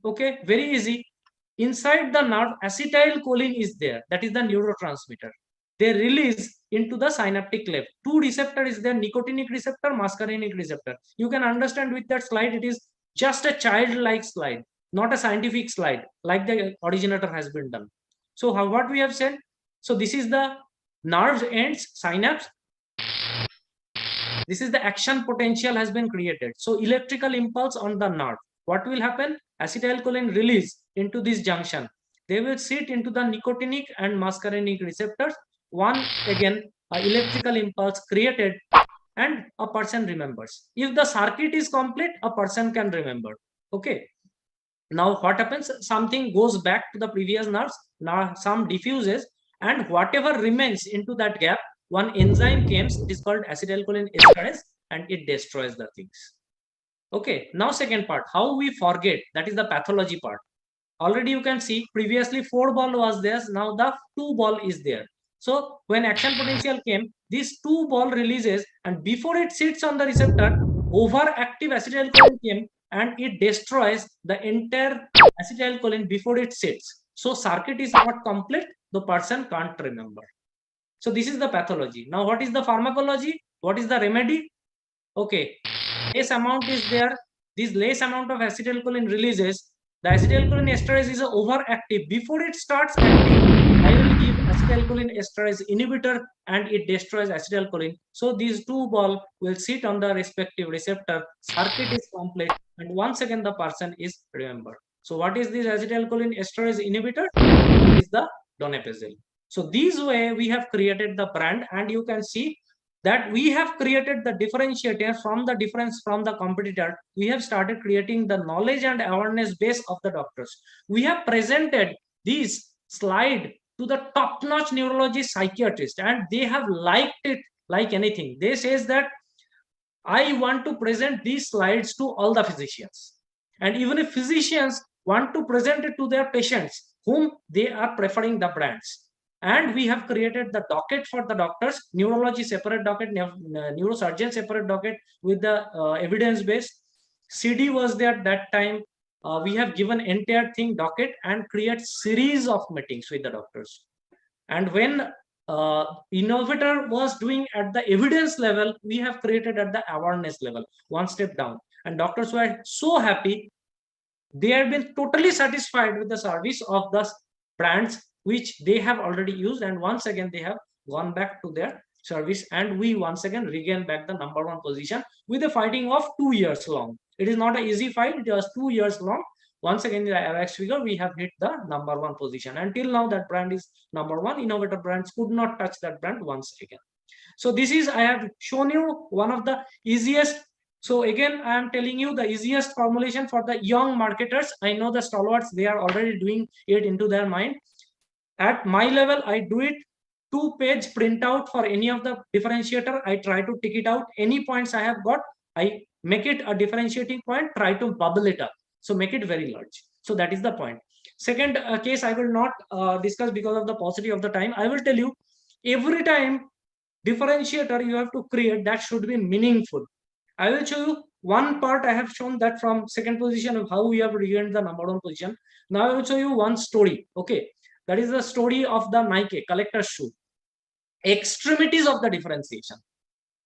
Okay, very easy. Inside the nerve, acetylcholine is there. That is the neurotransmitter. They release into the synaptic cleft. Two receptors is there, nicotinic receptor, muscarinic receptor. You can understand with that slide, it is just a childlike slide, not a scientific slide like the originator has been done. So what we have said, so this is the nerve ends, synapse. This is the action potential has been created. So electrical impulse on the nerve. What will happen? Acetylcholine release into this junction. They will sit into the nicotinic and muscarinic receptors. One again, electrical impulse created, and a person remembers. If the circuit is complete, a person can remember. Okay. Now what happens? Something goes back to the previous nerves. Now some diffuses, and whatever remains into that gap, one enzyme comes. It is called acetylcholine esterase, and it destroys the things. Okay. Now second part, how we forget. That is the pathology part. Already you can see previously 4 ball was there. Now the 2 ball is there. So when action potential came, this 2 ball releases, and before it sits on the receptor, overactive acetylcholine came, and it destroys the entire acetylcholine before it sits. So circuit is not complete. The person can't remember. So this is the pathology. Now what is the pharmacology? What is the remedy? Okay, less amount is there. This less amount of acetylcholine releases. The acetylcholine esterase is overactive. Before it starts acting, I will give acetylcholine esterase inhibitor, and it destroys acetylcholine. So these 2 balls will sit on the respective receptor. Circuit is complete, and once again the person is remembered. So what is this acetylcholine esterase inhibitor? It is the donepezil. So this way we have created the brand, and you can see that we have created the differentiator from the difference from the competitor. We have started creating the knowledge and awareness base of the doctors. We have presented this slide to the top-notch neurologist psychiatrist, and they have liked it like anything. They says that I want to present these slides to all the physicians. And even if physicians want to present it to their patients, whom they are preferring the brands. And we have created the docket for the doctors, neurology separate docket, neurosurgeon separate docket with the evidence base. CD was there that time. We have given entire thing docket and create series of meetings with the doctors. And when innovator was doing at the evidence level, we have created at the awareness level, one step down. And doctors were so happy. They have been totally satisfied with the service of the brands which they have already used, and once again they have gone back to their service, and we once again regain back the #1 position with a fighting of 2 years long. It is not an easy fight, it was 2 years long. Once again in the RX figure, we have hit the #1 position. Until now that brand is #1. Innovator brands could not touch that brand once again. So this is, I have shown you one of the easiest. So again, I am telling you the easiest formulation for the young marketers. I know the stalwarts, they are already doing it into their mind. At my level, I do it 2-page printout for any of the differentiator. I try to tick it out. Any points I have got, I make it a differentiating point, try to bubble it up. So make it very large. So that is the point. Second case, I will not discuss because of the paucity of the time. I will tell you, every time differentiator you have to create, that should be meaningful. I will show you one part. I have shown that from second position of how we have regained the #1 position. Now I will show you one story. Okay. That is the story of the Nike collector shoe. Extremities of the differentiation.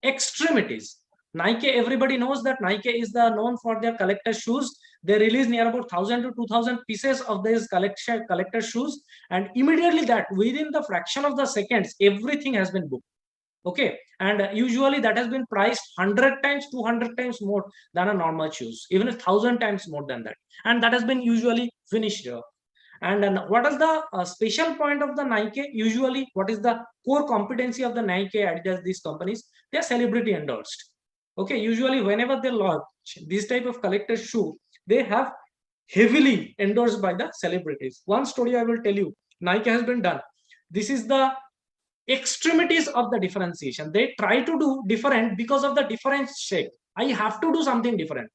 Extremities. Nike, everybody knows that Nike is known for their collector shoes. They release near about 1,000 to 2,000 pieces of these collector shoes, and immediately that within the fraction of the seconds, everything has been booked. Okay, and usually that has been priced 100 times, 200 times more than a normal shoes, even 1,000 times more than that, and that has been usually finished And what is the special point of the Nike? Usually, what is the core competency of the Nike, Adidas, these companies? They are celebrity endorsed. Okay, usually whenever they launch this type of collector shoe, they have heavily endorsed by the celebrities. One story I will tell you, Nike has been done. This is the extremities of the differentiation. They try to do different because of the different shape. I have to do something different.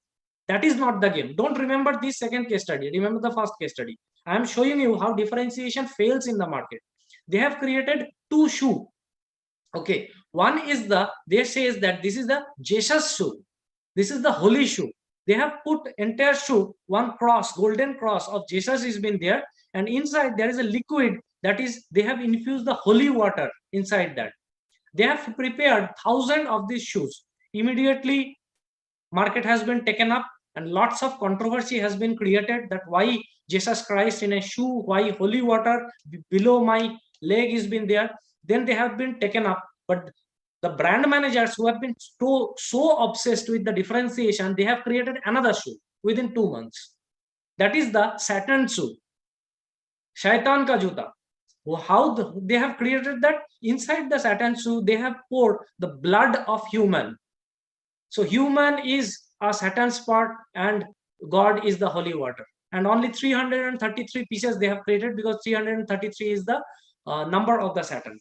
That is not the game. Don't remember this second case study. Remember the first case study. I am showing you how differentiation fails in the market. They have created two shoe. Okay, one is they says that this is the Jesus shoe. This is the holy shoe. They have put entire shoe, one cross, golden cross of Jesus has been there, and inside there is a liquid that is, they have infused the holy water inside that. They have prepared 1,000 of these shoes. Immediately, market has been taken up and lots of controversy has been created that why Jesus Christ in a shoe, why holy water below my leg is been there. Then they have been taken up, but the brand managers who have been so obsessed with the differentiation, they have created another shoe within 2 months. That is the Saturn shoe, Shaitan ka juta. How they have created that? Inside the Saturn shoe, they have poured the blood of human. So human is a Saturn's part and God is the holy water. And only 333 pieces they have created because 333 is the number of the Saturn.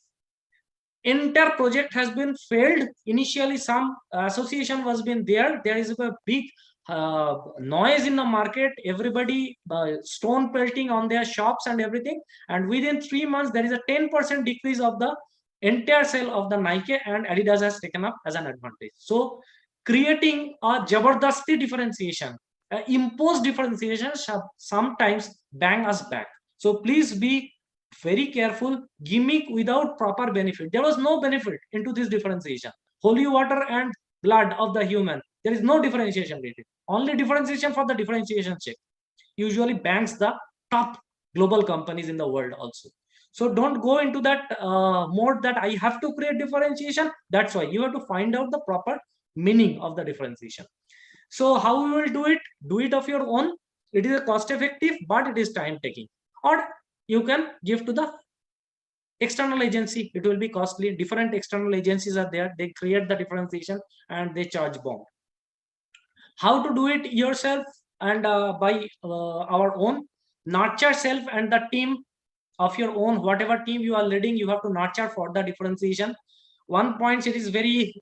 Entire project has been failed. Initially, some association was been there. There is a big noise in the market. Everybody stone pelting on their shops and everything. And within 3 months, there is a 10% decrease of the entire sale of the Nike, and Adidas has taken up as an advantage. So creating a jabardasti differentiation, imposed differentiation sometimes bang us back. So please be very careful. Gimmick without proper benefit. There was no benefit into this differentiation. Holy water and blood of the human. There is no differentiation rated. Only differentiation for the differentiation check. Usually banks the top global companies in the world also. So don't go into that mode that I have to create differentiation. That's why you have to find out the proper meaning of the differentiation. So how we will do it? Do it of your own. It is a cost effective, but it is time taking. Or you can give to the external agency. It will be costly. Different external agencies are there. They create the differentiation and they charge bomb. How to do it yourself and by our own? Nurture self and the team of your own. Whatever team you are leading, you have to nurture for the differentiation. One point, it is very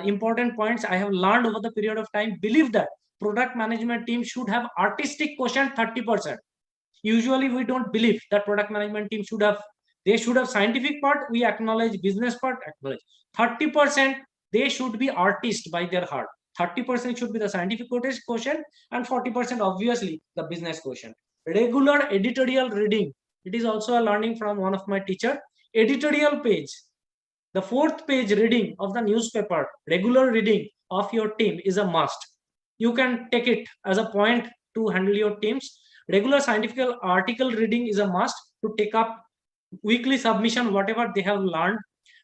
important points I have learned over the period of time. Believe that product management team should have artistic quotient 30%. Usually we don't believe that product management team should have, they should have scientific part, we acknowledge, business part acknowledge. 30% they should be artist by their heart. 30% should be the scientific quotient and 40% obviously the business quotient. Regular editorial reading, it is also a learning from one of my teacher. Editorial page, the 4th page reading of the newspaper, regular reading of your team is a must. You can take it as a point to handle your teams. Regular scientific article reading is a must to take up weekly submission, whatever they have learned.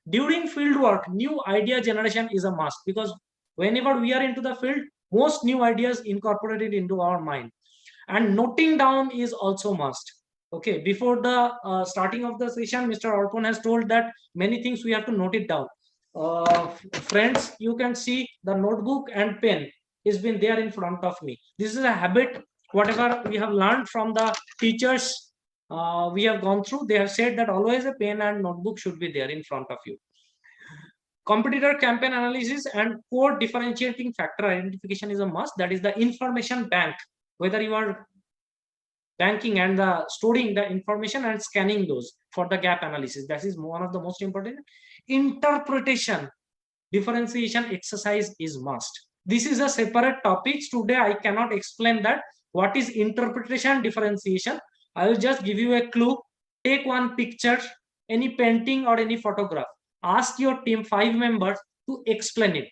During field work, new idea generation is a must because whenever we are into the field, most new ideas incorporated into our mind. And noting down is also must. Okay, before the starting of the session, Mr. Arpon has told that many things we have to note it down. Friends, you can see the notebook and pen has been there in front of me. This is a habit. Whatever we have learned from the teachers we have gone through, they have said that always a pen and notebook should be there in front of you. Competitor campaign analysis and core differentiating factor identification is a must. That is the information bank. Whether you are banking and storing the information and scanning those for the gap analysis, that is one of the most important. Interpretation differentiation exercise is must. This is a separate topic. Today I cannot explain that what is interpretation differentiation. I will just give you a clue. Take one picture, any painting or any photograph. Ask your team 5 members to explain it.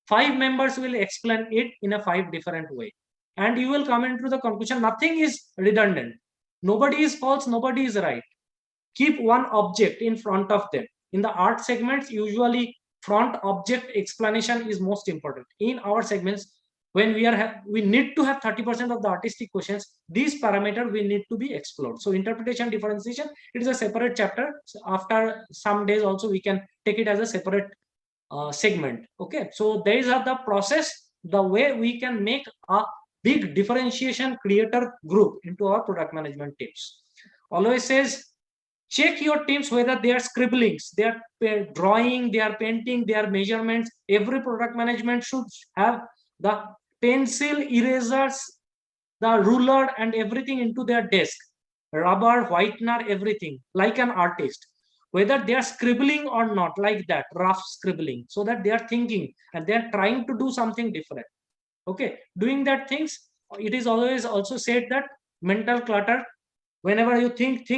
5 members will explain it in a 5 different way. And you will come into the conclusion, nothing is redundant. Nobody is false, nobody is right. Keep one object in front of them. In the art segments, usually front object explanation is most important. In our segments, when we need to have 30% of the artistic questions, these parameters we need to be explored. So interpretation, differentiation, it is a separate chapter. So after some days also we can take it as a separate segment. Okay, so these are the process, the way we can make a big differentiation creator group into our product management teams. Always says, check your teams whether they are scribblings, they are drawing, they are painting, they are measurements. Every product management should have the pencil, erasers, the ruler and everything into their desk, rubber, whitener, everything, like an artist, whether they are scribbling or not, like that, rough scribbling, so that they are thinking and they are trying to do something different. Okay, doing that things, it is always also said that mental clutter, whenever you think,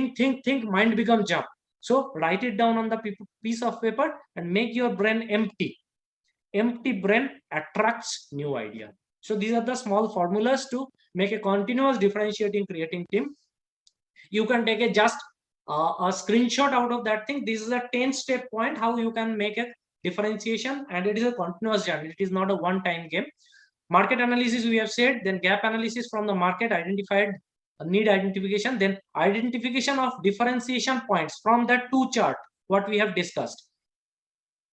mind become jump. So write it down on the piece of paper and make your brain empty. Empty brain attracts new idea. So these are the small formulas to make a continuous differentiating creating team. You can take a screenshot out of that thing. This is a 10-step point how you can make a differentiation, and it is a continuous journey. It is not a one-time game. Market analysis we have said, then gap analysis from the market, identified need identification, then identification of differentiation points from that 2 chart what we have discussed.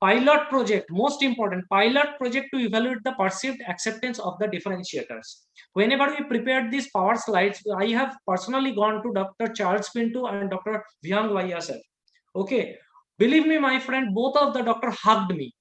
Pilot project, most important, pilot project to evaluate the perceived acceptance of the differentiators. Whenever we prepared these power slides, I have personally gone to Dr. Charles Pinto and Dr. Vyang Vaya sir. Okay, believe me, my friend, both of the doctor hugged me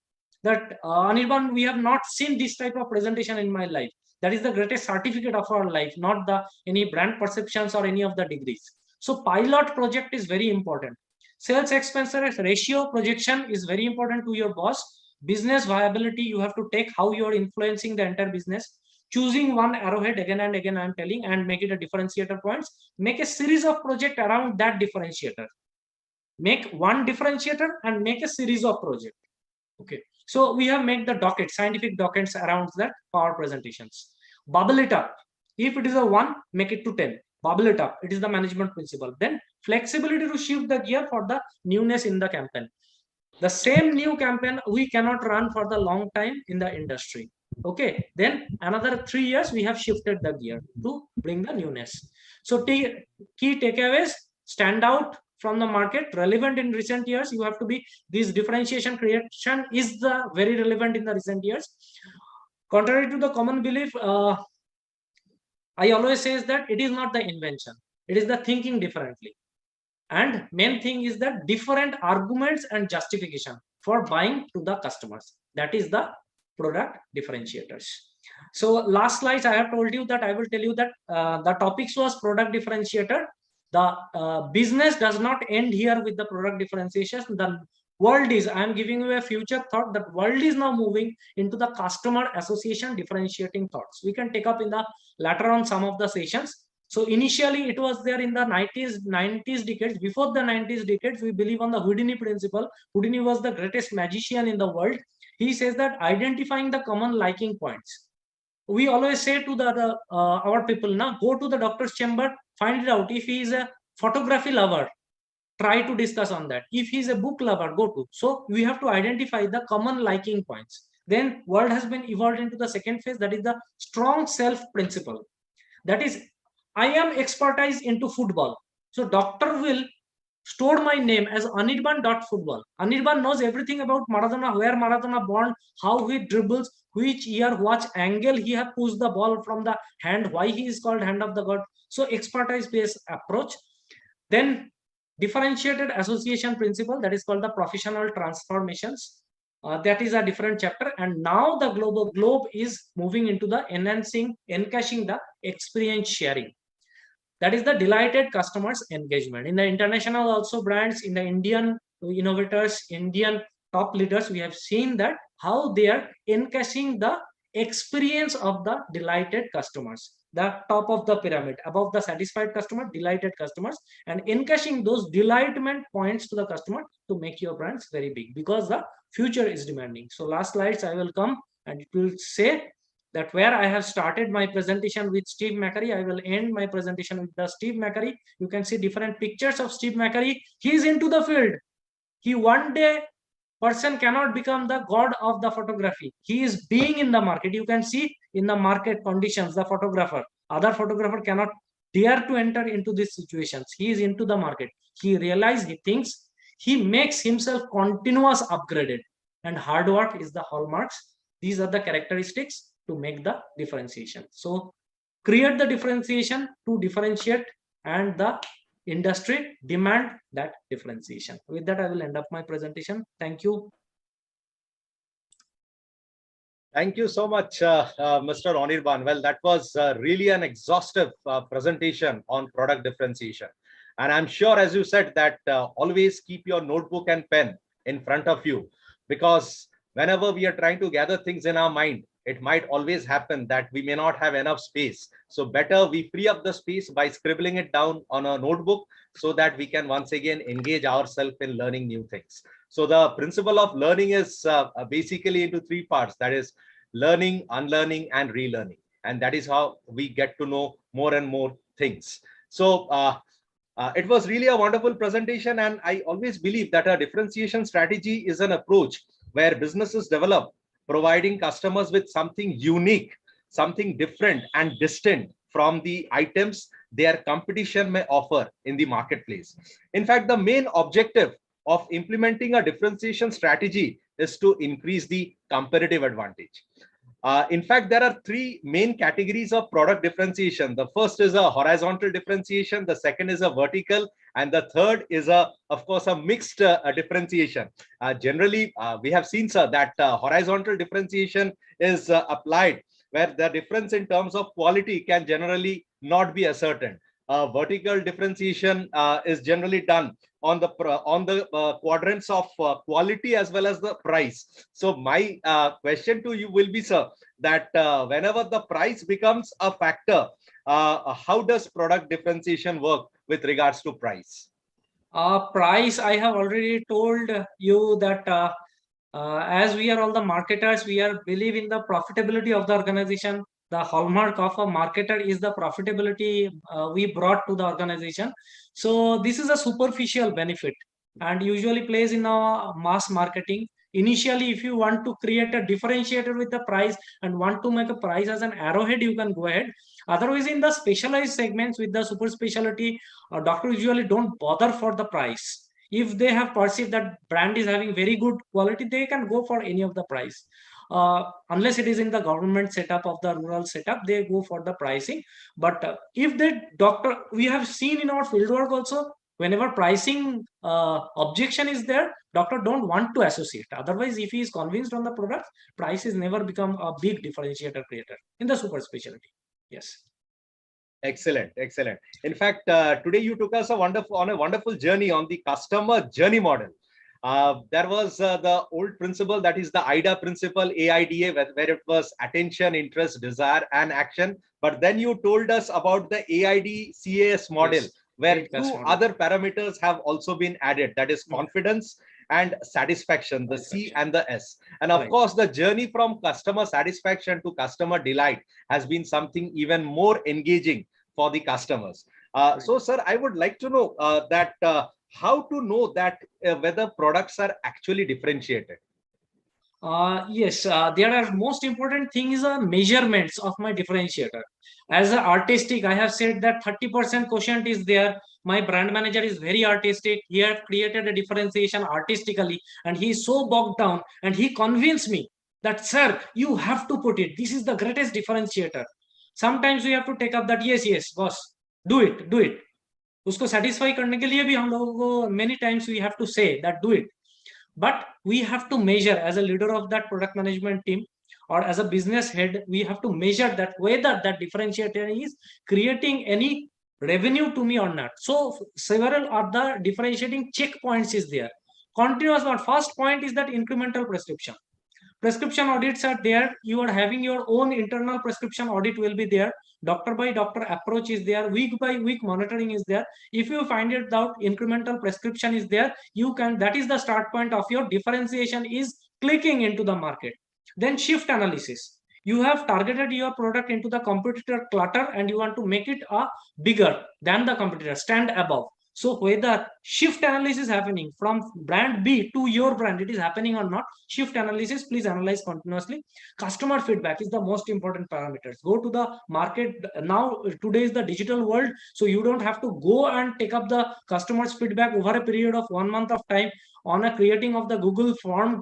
that Anirban, we have not seen this type of presentation in my life. That is the greatest certificate of our life, not the any brand perceptions or any of the degrees. So pilot project is very important. Sales expense ratio projection is very important to your boss. Business viability, you have to take how you are influencing the entire business. Choosing one arrowhead again and again, I'm telling, and make it a differentiator points. Make a series of project around that differentiator. Make one differentiator and make a series of project. Okay, so we have made the docket, scientific dockets around that power presentations. Bubble it up. If it is a 1, make it to 10. Bubble it up. It is the management principle. Then flexibility to shift the gear for the newness in the campaign. The same new campaign we cannot run for the long time in the industry. Okay, then another 3 years we have shifted the gear to bring the newness. So key takeaways: stand out from the market, relevant in recent years. You have to be, this differentiation creation is the very relevant in the recent years. Contrary to the common belief, I always says that it is not the invention, it is the thinking differently. And main thing is that different arguments and justification for buying to the customers. That is the product differentiators. So last slides I have told you that I will tell you that the topics was product differentiator. The business does not end here with the product differentiation. The world is, I am giving you a future thought, that world is now moving into the customer association differentiating thoughts. We can take up in the later on some of the sessions. So initially it was there in the 90s decades. Before the 90s decades, we believe on the Houdini principle. Houdini was the greatest magician in the world. He says that identifying the common liking points. We always say to the our people, now go to the doctor's chamber, find it out. If he is a photography lover, try to discuss on that. If he is a book lover, go to. So we have to identify the common liking points. Then world has been evolved into the second phase, that is the strong self principle. That is, I am expertise into football. So doctor will store my name as Anirban.football. Anirban knows everything about Maradona, where Maradona born, how he dribbles, which year, what angle he have pushed the ball from the hand, why he is called hand of the god. So expertise based approach. Then differentiated association principle, that is called the professional transformations. That is a different chapter. And now the globe is moving into the encashing the experience sharing. That is the delighted customers engagement. In the international also brands, in the Indian innovators, Indian top leaders, we have seen that how they are encashing the experience of the delighted customers. The top of the pyramid, above the satisfied customer, delighted customers, and encashing those delightment points to the customer to make your brands very big, because the future is demanding. So last slides I will come and it will say that where I have started my presentation with Steve McCurry, I will end my presentation with the Steve McCurry. You can see different pictures of Steve McCurry. He is into the field. He one day, person cannot become the god of the photography. He is being in the market. You can see in the market conditions, the photographer, other photographer cannot dare to enter into these situations. He is into the market. He realizes, he thinks, he makes himself continuous upgraded, and hard work is the hallmarks. These are the characteristics to make the differentiation. So create the differentiation to differentiate, and the industry demand that differentiation. With that, I will end up my presentation. Thank you. Thank you so much, Mr. Anirban. Well, that was really an exhaustive presentation on product differentiation. And I'm sure, as you said, that always keep your notebook and pen in front of you, because whenever we are trying to gather things in our mind, it might always happen that we may not have enough space. So better we free up the space by scribbling it down on a notebook, so that we can once again engage ourselves in learning new things. So the principle of learning is basically into three parts. That is learning, unlearning, and relearning. And that is how we get to know more and more things. So it was really a wonderful presentation. And I always believe that a differentiation strategy is an approach where businesses develop, providing customers with something unique, something different and distinct from the items their competition may offer in the marketplace. In fact, the main objective of implementing a differentiation strategy is to increase the competitive advantage. In fact, there are three main categories of product differentiation. The first is a horizontal differentiation, the second is a vertical, and the third is of course, a mixed differentiation. Generally, we have seen, sir, that horizontal differentiation is applied where the difference in terms of quality can generally not be ascertained. Vertical differentiation is generally done on the quadrants of quality as well as the price. So my question to you will be, sir, that whenever the price becomes a factor, how does product differentiation work with regards to price? Price, I have already told you that as we are all the marketers, we are believe in the profitability of the organization. The hallmark of a marketer is the profitability we brought to the organization. So this is a superficial benefit and usually plays in a mass marketing. Initially, if you want to create a differentiator with the price and want to make a price as an arrowhead, you can go ahead. Otherwise, in the specialized segments with the super specialty, doctors usually don't bother for the price. If they have perceived that brand is having very good quality, they can go for any of the price. Unless it is in the government setup of the rural setup, they go for the pricing. But if the doctor, we have seen in our fieldwork also, whenever pricing objection is there, doctor don't want to associate. Otherwise, if he is convinced on the product, price is never become a big differentiator creator in the super specialty. Yes. Excellent, excellent. In fact, today you took us on a wonderful journey on the customer journey model. There was the old principle, that is the AIDA principle, AIDA, where it was attention, interest, desire, and action. But then you told us about the AID-CAS model, yes, where two other parameters have also been added, that is confidence and satisfaction, the C and the S. And of course, the journey from customer satisfaction to customer delight has been something even more engaging for the customers. So, sir, I would like to know that how to know that whether products are actually differentiated. Yes, there are most important things are measurements of my differentiator. As an artistic, I have said that 30% quotient is there. My brand manager is very artistic. He has created a differentiation artistically, and he is so bogged down, and he convinced me that, sir, you have to put it. This is the greatest differentiator. Sometimes we have to take up that, yes, boss, do it. उसको satisfy करने के लिए भी हम लोगों को many times we have to say that do it. But we have to measure as a leader of that product management team or as a business head, we have to measure that whether that differentiator is creating any revenue to me or not. So several of the differentiating checkpoints is there. Continuous one. First point is that incremental prescription. Prescription audits are there. You are having your own internal prescription audit will be there. Doctor by doctor approach is there. Week by week monitoring is there. If you find it out incremental prescription is there, you can, that is the start point of your differentiation is clicking into the market. Then shift analysis. You have targeted your product into the competitor clutter and you want to make it bigger than the competitor, stand above. So whether shift analysis is happening from brand B to your brand, it is happening or not, shift analysis, please analyze continuously. Customer feedback is the most important parameters. Go to the market now. Today is the digital world, so you don't have to go and take up the customers feedback over a period of 1 month of time on a creating of the Google form.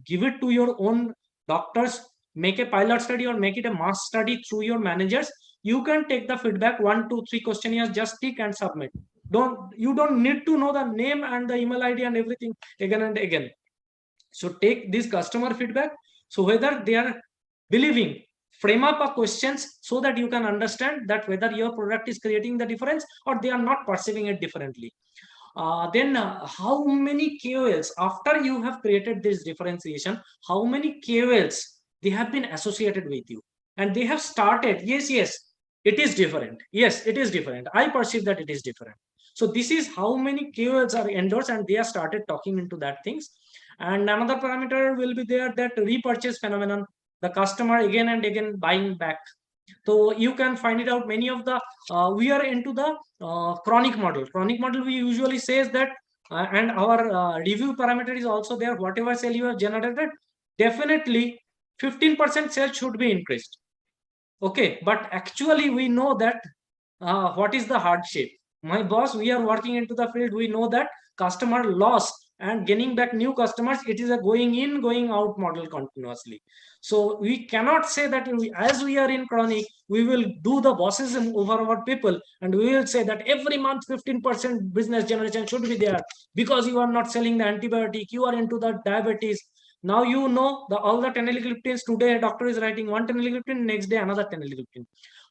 Give it to your own doctors, make a pilot study or make it a mass study through your managers. You can take the feedback, 1, 2, 3 questionnaires, just tick and submit. You don't need to know the name and the email ID and everything again and again. So take this customer feedback, so whether they are believing, frame up a questions so that you can understand that whether your product is creating the difference or they are not perceiving it differently. Then how many KOLs, after you have created this differentiation, how many KOLs they have been associated with you and they have started, yes, it is different, yes, it is different, I perceive that it is different. So this is how many KOLs are endorsed and they have started talking into that things. And another parameter will be there, that repurchase phenomenon, the customer again and again buying back. So you can find it out. Many of the we are into the chronic model. Chronic model we usually says that, and our review parameter is also there. Whatever sale you have generated, definitely 15% sales should be increased. Okay, but actually we know that what is the hardship. My boss, we are working into the field. We know that customer loss and gaining back new customers, it is a going in, going out model continuously. So we cannot say that as we are in chronic, we will do the bossism over our people and we will say that every month 15% business generation should be there because you are not selling the antibiotic, you are into the diabetes. Now you know all the 10-gliptins. Today a doctor is writing 1 10-gliptin, next day another 10-gliptin.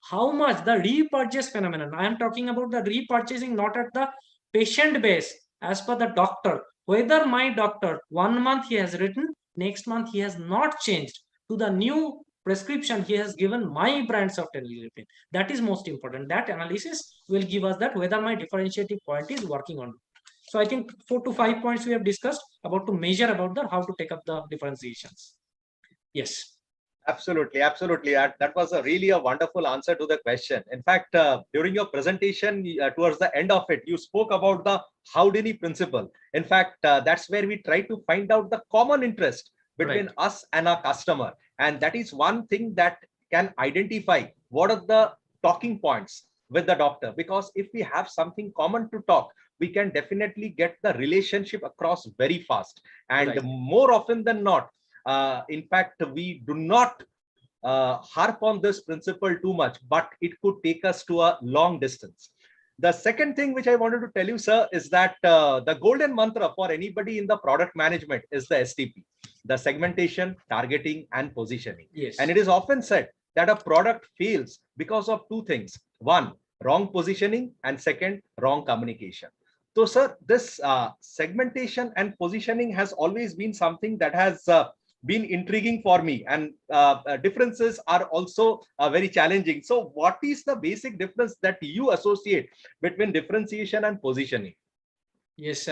How much the repurchase phenomenon? I am talking about the repurchasing, not at the patient base, as per the doctor. Whether my doctor 1 month he has written, next month he has not changed to the new prescription, he has given my brands of 10-gliptin. That is most important. That analysis will give us that whether my differentiating point is working on. So I think 4 to 5 points we have discussed about to measure about the how to take up the differentiations. Yes. Absolutely, absolutely. That was really a wonderful answer to the question. In fact, during your presentation, towards the end of it, you spoke about the Houdini principle. In fact, that's where we try to find out the common interest between us and our customer. And that is one thing that can identify what are the talking points with the doctor. Because if we have something common to talk, we can definitely get the relationship across very fast. And more often than not, in fact, we do not harp on this principle too much, but it could take us to a long distance. The second thing which I wanted to tell you, sir, is that the golden mantra for anybody in the product management is the STP, the segmentation, targeting, and positioning. Yes. And it is often said that a product fails because of two things. One, wrong positioning, and second, wrong communication. So, sir, this segmentation and positioning has always been something that has been intriguing for me, and differences are also very challenging. So what is the basic difference that you associate between differentiation and positioning? Yes,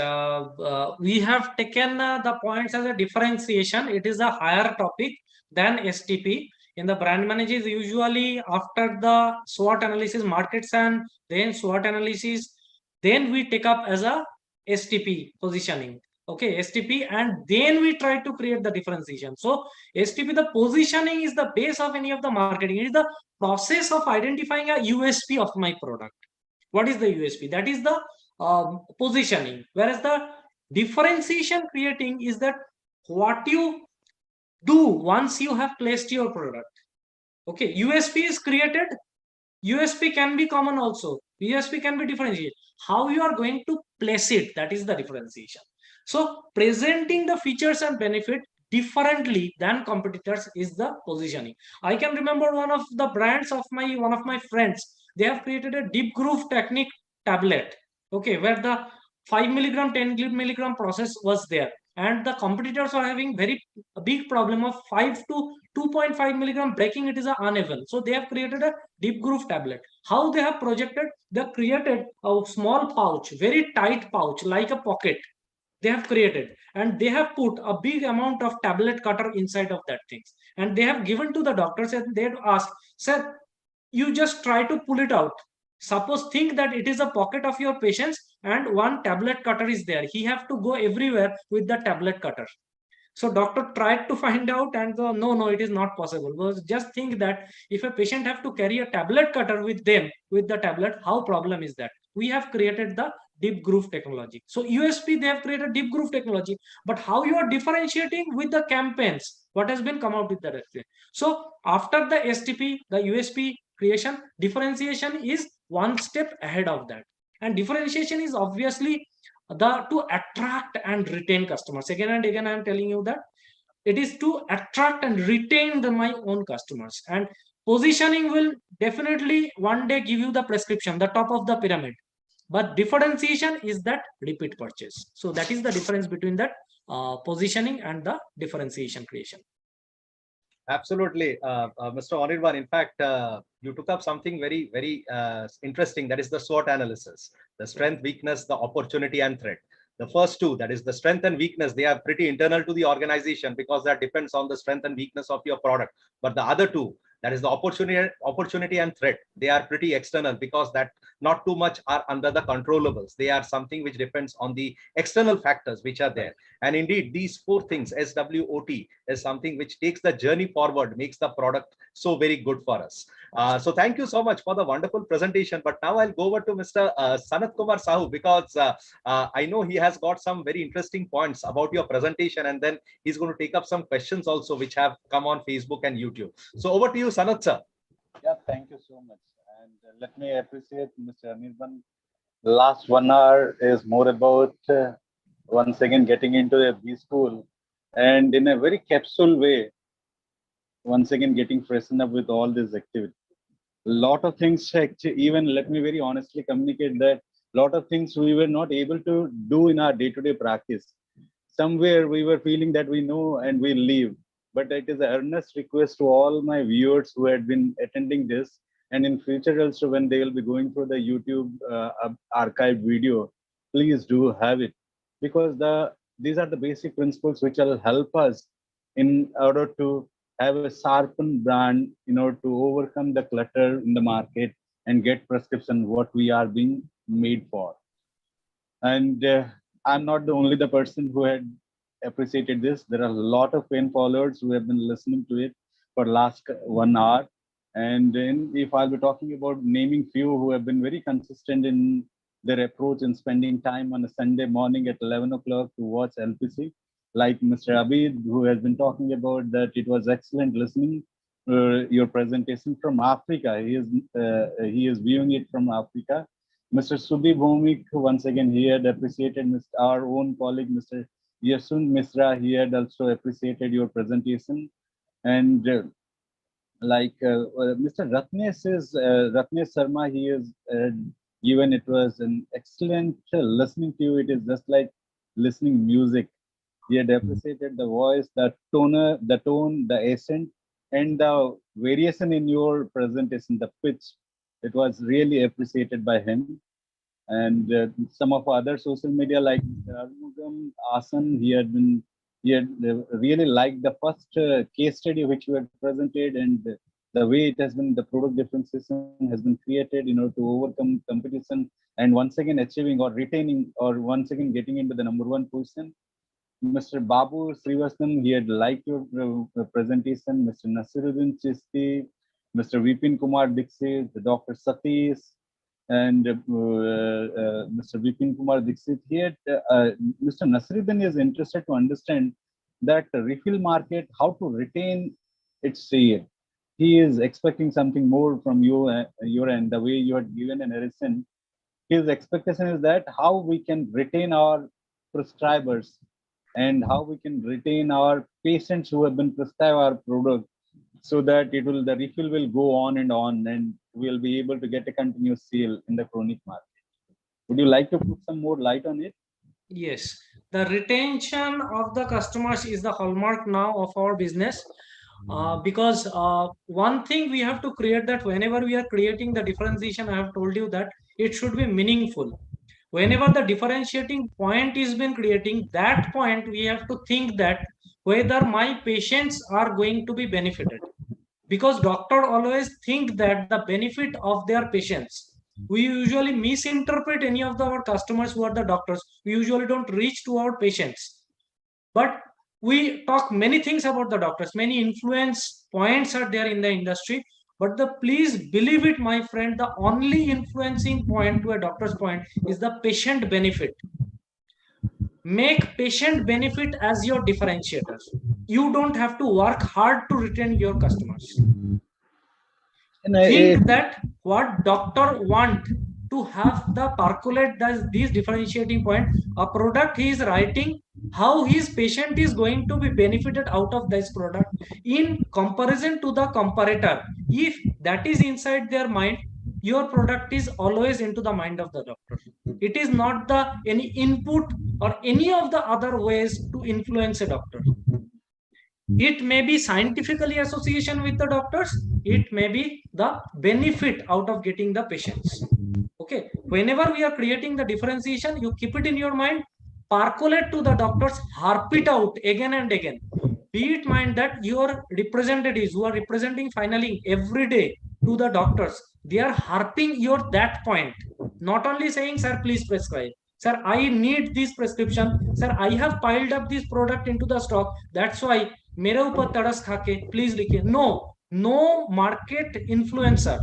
we have taken the points as a differentiation. It is a higher topic than STP. In the brand managers, usually after the SWOT analysis, markets, and then SWOT analysis, then we take up as a STP positioning. Okay, STP, and then we try to create the differentiation. So STP, the positioning is the base of any of the marketing. It is the process of identifying a USP of my product. What is the USP? That is the positioning. Whereas the differentiation creating is that what you do once you have placed your product. Okay, USP is created. USP can be common also. USP can be differentiated. How you are going to place it, that is the differentiation. So presenting the features and benefit differently than competitors is the positioning. I can remember one of the brands of one of my friends. They have created a deep groove technique tablet. Okay, where the 5 milligram, 10 milligram process was there, and the competitors are having very big problem of 5 to 2.5 milligram breaking. It is uneven. So they have created a deep groove tablet. How they have projected? They have created a small pouch, very tight pouch like a pocket. They have created, and they have put a big amount of tablet cutter inside of that things, and they have given to the doctors, and they have asked, sir, you just try to pull it out. Suppose think that it is a pocket of your patients, and one tablet cutter is there. He have to go everywhere with the tablet cutter. So doctor tried to find out and go, no, it is not possible. Because just think that if a patient have to carry a tablet cutter with them, with the tablet, how problem is that? We have created the deep groove technology. So USP, they have created deep groove technology, but how you are differentiating with the campaigns, what has been come out with that? So after the STP, the USP creation, differentiation is one step ahead of that. And differentiation is obviously to attract and retain customers. Again and again, I am telling you that it is to attract and retain my own customers. And positioning will definitely one day give you the prescription, the top of the pyramid. But differentiation is that repeat purchase. So that is the difference between that positioning and the differentiation creation. Absolutely, Mr. Anirban. In fact, you took up something very, very interesting. That is the SWOT analysis: the strength, weakness, the opportunity, and threat. The first two, that is the strength and weakness, they are pretty internal to the organization because that depends on the strength and weakness of your product. But the other two, that is the opportunity and threat, they are pretty external because that not too much are under the controllables. They are something which depends on the external factors which are there. And indeed, these four things, SWOT, is something which takes the journey forward, makes the product so very good for us. So thank you so much for the wonderful presentation. But now I'll go over to Mr. Sanat Kumar Sahu, because I know he has got some very interesting points about your presentation, and then he's going to take up some questions also which have come on Facebook and YouTube. So over to you, Sanat sir. Yeah, thank you so much. And let me appreciate Mr. Anirban. The last 1 hour is more about once again getting into a B school, and in a very capsule way, once again getting freshened up with all this activity. A lot of things, actually, even let me very honestly communicate that a lot of things we were not able to do in our day-to-day practice. Somewhere we were feeling that we know and we leave. But it is an earnest request to all my viewers who had been attending this, and in future also when they will be going through the YouTube archive video, please do have it, because these are the basic principles which will help us in order to have a sharpened brand, in order to overcome the clutter in the market and get prescription what we are being made for. And I'm not the only the person who had appreciated this. There are a lot of fan followers who have been listening to it for last 1 hour. And then if I'll be talking about naming few who have been very consistent in their approach in spending time on a Sunday morning at 11 o'clock to watch LPC, like Mr. Abid, who has been talking about that it was excellent listening your presentation from Africa. He is viewing it from Africa. Mr. Sudhi Bhomik, once again, he had appreciated our own colleague, Mr. Yasund Misra, he had also appreciated your presentation. And Mr. Ratnesh Sharma, he is given it was an excellent listening to you. It is just like listening music. He had appreciated the voice, the tone, the accent, and the variation in your presentation, the pitch. It was really appreciated by him. And some of other social media like Arumugam Asan, he had really liked the first case study which you had presented, and the way it has been, the product differentiation has been created, to overcome competition and once again achieving or retaining or once again getting into the #1 position. Mr. Babu Srivasthan, he had liked your presentation. Mr. Nasiruddin Chisti, Mr. Vipin Kumar Dixit, Dr. Satish, and Mr. Vipin Kumar Dixit. Here, Mr. Nasiruddin is interested to understand that refill market, how to retain its sale. He is expecting something more from you, your end, the way you had given a narration. His expectation is that how we can retain our prescribers and how we can retain our patients who have been prescribed our product, so that the refill will go on and we'll be able to get a continuous sale in the chronic market. Would you like to put some more light on it? Yes, the retention of the customers is the hallmark now of our business. Because one thing we have to create, that whenever we are creating the differentiation, I have told you that it should be meaningful. Whenever the differentiating point is been creating, that point we have to think that whether my patients are going to be benefited, because doctor always think that the benefit of their patients. We usually misinterpret any of our customers who are the doctors. We usually don't reach to our patients. But we talk many things about the doctors. Many influence points are there in the industry. But please believe it, my friend, the only influencing point to a doctor's point is the patient benefit. Make patient benefit as your differentiators. You don't have to work hard to retain your customers. Think that what doctor want to have the percolate these differentiating point, a product he is writing, how his patient is going to be benefited out of this product in comparison to the comparator. If that is inside their mind, your product is always into the mind of the doctor. It is not the any input or any of the other ways to influence a doctor. It may be scientifically association with the doctors. It may be the benefit out of getting the patients. Okay. Whenever we are creating the differentiation, you keep it in your mind, percolate to the doctors, harp it out again and again. Be it mind that your representatives who are representing finally every day to the doctors, they are harping your that point. Not only saying, sir, please prescribe. Sir, I need this prescription. Sir, I have piled up this product into the stock. That's why मेरे ऊपर तरस खाके please लिखिए. No market influencer,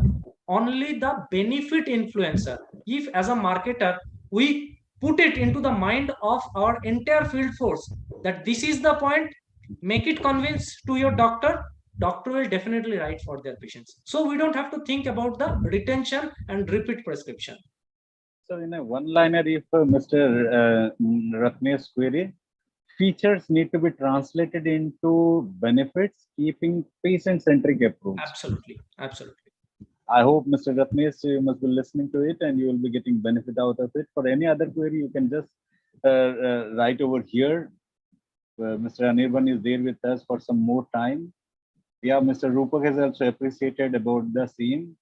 only the benefit influencer. If as a marketer we put it into the mind of our entire field force that this is the point, make it convince to your doctor will definitely write for their patients. So we don't have to think about the retention and repeat prescription. So in a one-liner, if Mr. Ratne's query, features need to be translated into benefits, keeping patient-centric approach. Absolutely, absolutely. I hope Mr. Ratnesh, you must be listening to it and you will be getting benefit out of it. For any other query, you can just write over here. Mr. Anirban is there with us for some more time. Yeah, Mr. Rupak has also appreciated about the same.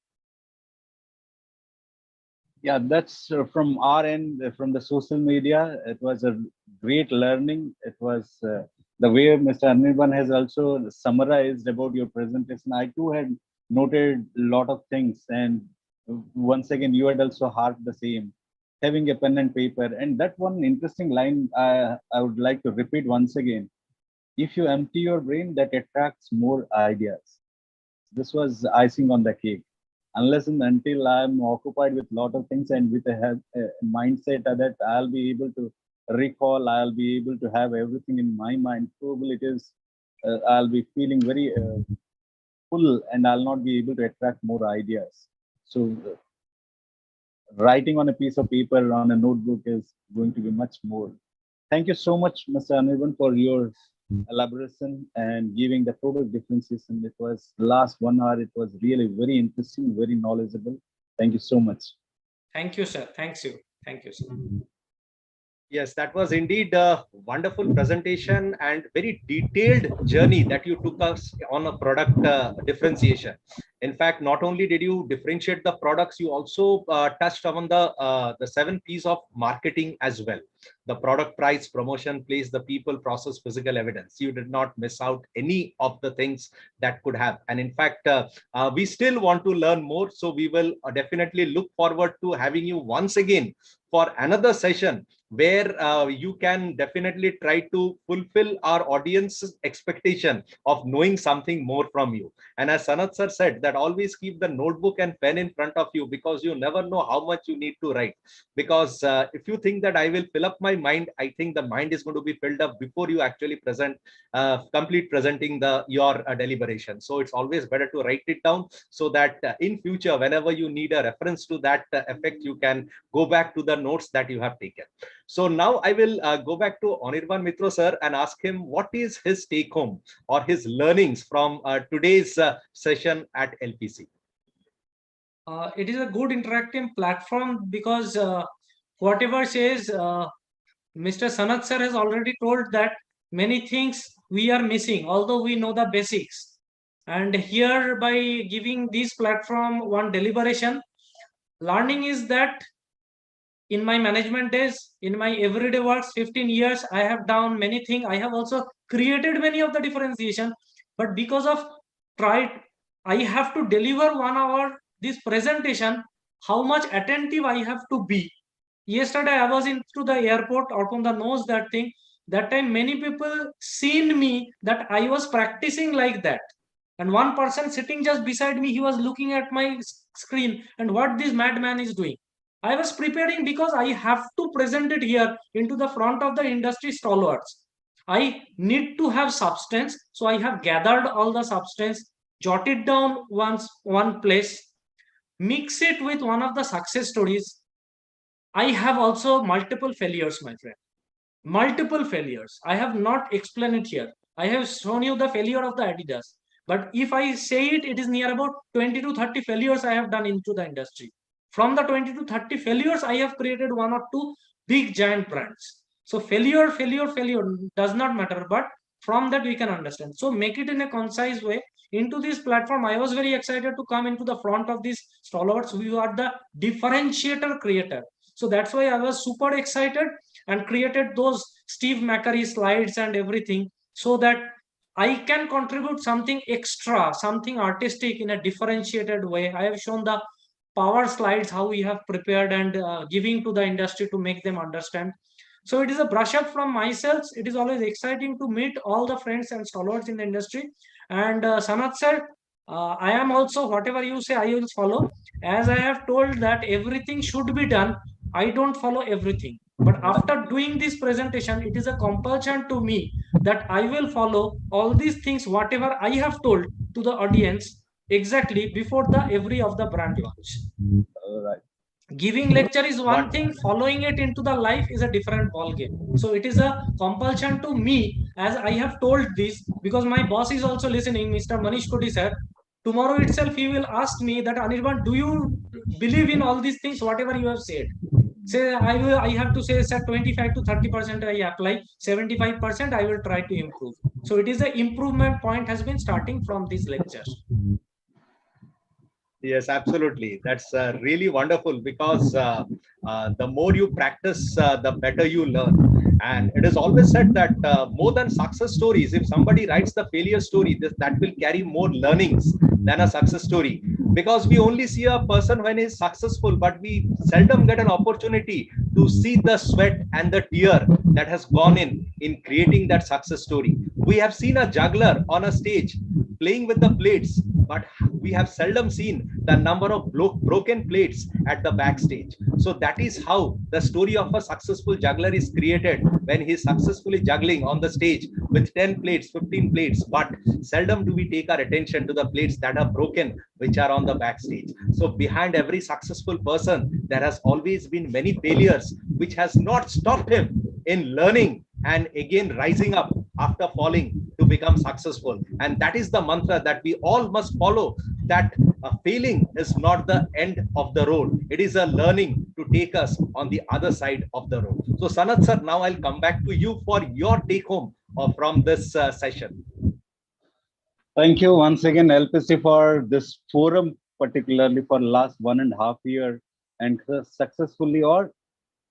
Yeah, that's from our end, from the social media. It was a great learning. It was the way Mr. Anirban has also summarized about your presentation. I too had noted a lot of things, and once again, you had also harped the same, having a pen and paper. And that one interesting line I would like to repeat once again. If you empty your brain, that attracts more ideas. This was icing on the cake. Unless and until I'm occupied with a lot of things and with a mindset that I'll be able to recall, I'll be able to have everything in my mind, probably it is, I'll be feeling very full and I'll not be able to attract more ideas. So writing on a piece of paper on a notebook is going to be much more. Thank you so much, Mr. Anirban, for your elaboration and giving the product differentiation. It was last 1 hour. It was really very interesting, very knowledgeable. Thank you so much. Thank you, sir. Thank you. Thank you, sir. Yes, that was indeed a wonderful presentation and very detailed journey that you took us on a product differentiation. In fact, not only did you differentiate the products, you also touched on the 7 P's of marketing as well. The product, price, promotion, place, the people, process, physical evidence. You did not miss out any of the things that could have. And in fact, we still want to learn more. So we will definitely look forward to having you once again for another session where you can definitely try to fulfill our audience's expectation of knowing something more from you. And as Sanat sir said, that always keep the notebook and pen in front of you, because you never know how much you need to write. Because if you think that I will fill up my mind, I think the mind is going to be filled up before you actually complete presenting your deliberation. So it's always better to write it down, so that in future, whenever you need a reference to that effect, you can go back to the notes that you have taken. So now I will go back to Anirban Mitra sir and ask him what is his take home or his learnings from today's session at LPC. It is a good interactive platform because whatever says Mr. Sanat sir has already told that many things we are missing, although we know the basics. And here, by giving this platform one deliberation, learning is that in my management days, in my everyday works, 15 years, I have done many things. I have also created many of the differentiation, but because of pride, I have to deliver 1 hour this presentation. how much attentive I have to be. Yesterday, I was into the airport, Arpanda knows that thing. That time, many people seen me that I was practicing like that. And one person sitting just beside me, he was looking at my screen and what this madman is doing. I was preparing because I have to present it here into the front of the industry stalwarts. I need to have substance. So I have gathered all the substance, jotted down one place, mix it with one of the success stories. I have also multiple failures, my friend. Multiple failures. I have not explained it here. I have shown you the failure of the Adidas. But if I say it, it is near about 20 to 30 failures I have done into the industry. From the 20 to 30 failures, I have created one or two big giant brands. So failure does not matter, but from that we can understand. So make it in a concise way. Into this platform, I was very excited to come into the front of these stalwarts. We are the differentiator creator. So that's why I was super excited and created those Steve McCurry slides and everything so that I can contribute something extra, something artistic in a differentiated way. I have shown the power slides, how we have prepared and giving to the industry to make them understand. So it is a brush up from myself. It is always exciting to meet all the friends and stalwarts in the industry. And Sanat sir, I am also, whatever you say, I will follow. As I have told that everything should be done, I don't follow everything. But after doing this presentation, it is a compulsion to me that I will follow all these things, whatever I have told to the audience exactly before the every of the brand launch. Right. Giving lecture is one thing, following it into the life is a different ball game. So it is a compulsion to me, as I have told this, because my boss is also listening, Mr. Manish Kodi sir. Tomorrow itself he will ask me that, Anirban, do you believe in all these things whatever you have said? Say I have to say, sir, 25 to 30% I apply, 75% I will try to improve. So it is the improvement point has been starting from these lectures. Yes, absolutely. That's really wonderful because the more you practice, the better you learn. And it is always said that more than success stories, if somebody writes the failure story, that will carry more learnings than a success story. Because we only see a person when he's successful, but we seldom get an opportunity to see the sweat and the tear that has gone in creating that success story. We have seen a juggler on a stage playing with the plates, but we have seldom seen the number of broken plates at the backstage. So that is how the story of a successful juggler is created when he is successfully juggling on the stage with 10 plates, 15 plates, but seldom do we take our attention to the plates that are broken, which are on the backstage. So behind every successful person, there has always been many failures, which has not stopped him in learning and again rising up after falling to become successful. And that is the mantra that we all must follow, that failing is not the end of the road. It is a learning to take us on the other side of the road. So Sanat sir, now I'll come back to you for your take home from this session. Thank you once again, LPC, for this forum, particularly for last 1.5 years, and successfully or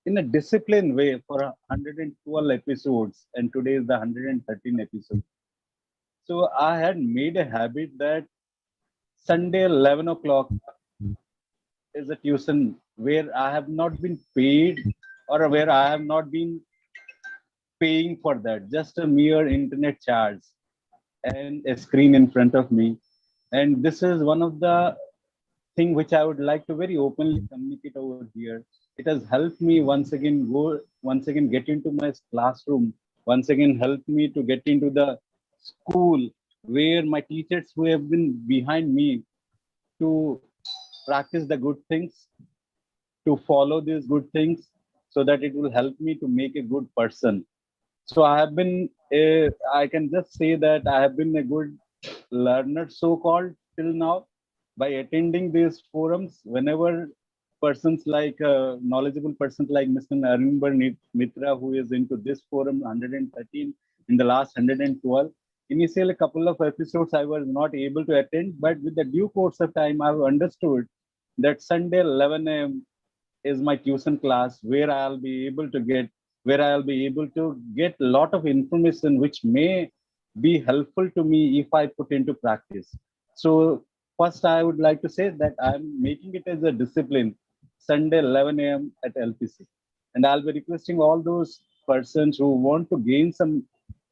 in a disciplined way for 112 episodes, and today is the 113 episode. So I had made a habit that Sunday 11 o'clock is a tuition where I have not been paid or where I have not been paying for that, just a mere internet charge and a screen in front of me. And this is one of the thing which I would like to very openly communicate over here. It has helped me once again get into my classroom, once again helped me to get into the school where my teachers who have been behind me to practice the good things, to follow these good things, so that it will help me to make a good person. So I have been, I can just say that I have been a good learner, so-called, till now, by attending these forums. Whenever persons like knowledgeable persons like Mr. Narimbar Mitra, who is into this forum 113 in the last 112. Initially, a couple of episodes I was not able to attend, but with the due course of time, I've understood that Sunday 11 a.m. is my tuition class where I'll be able to get a lot of information which may be helpful to me if I put into practice. So first, I would like to say that I'm making it as a discipline Sunday 11 a.m. at LPC. And I'll be requesting all those persons who want to gain some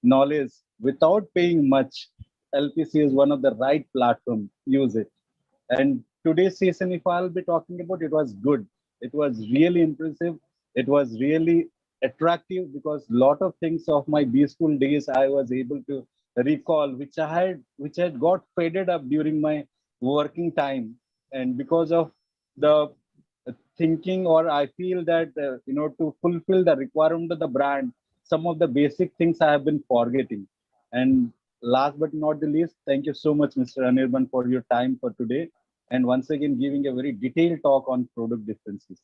knowledge without paying much. LPC is one of the right platform. Use it. And today's session, if I'll be talking about, it was good. It was really impressive. It was really attractive because lot of things of my B school days I was able to recall, which had got faded up during my working time, and because of the thinking, or I feel that to fulfill the requirement of the brand, some of the basic things I have been forgetting. And last but not the least, thank you so much, Mr. Anirban, for your time for today, and once again giving a very detailed talk on product differences.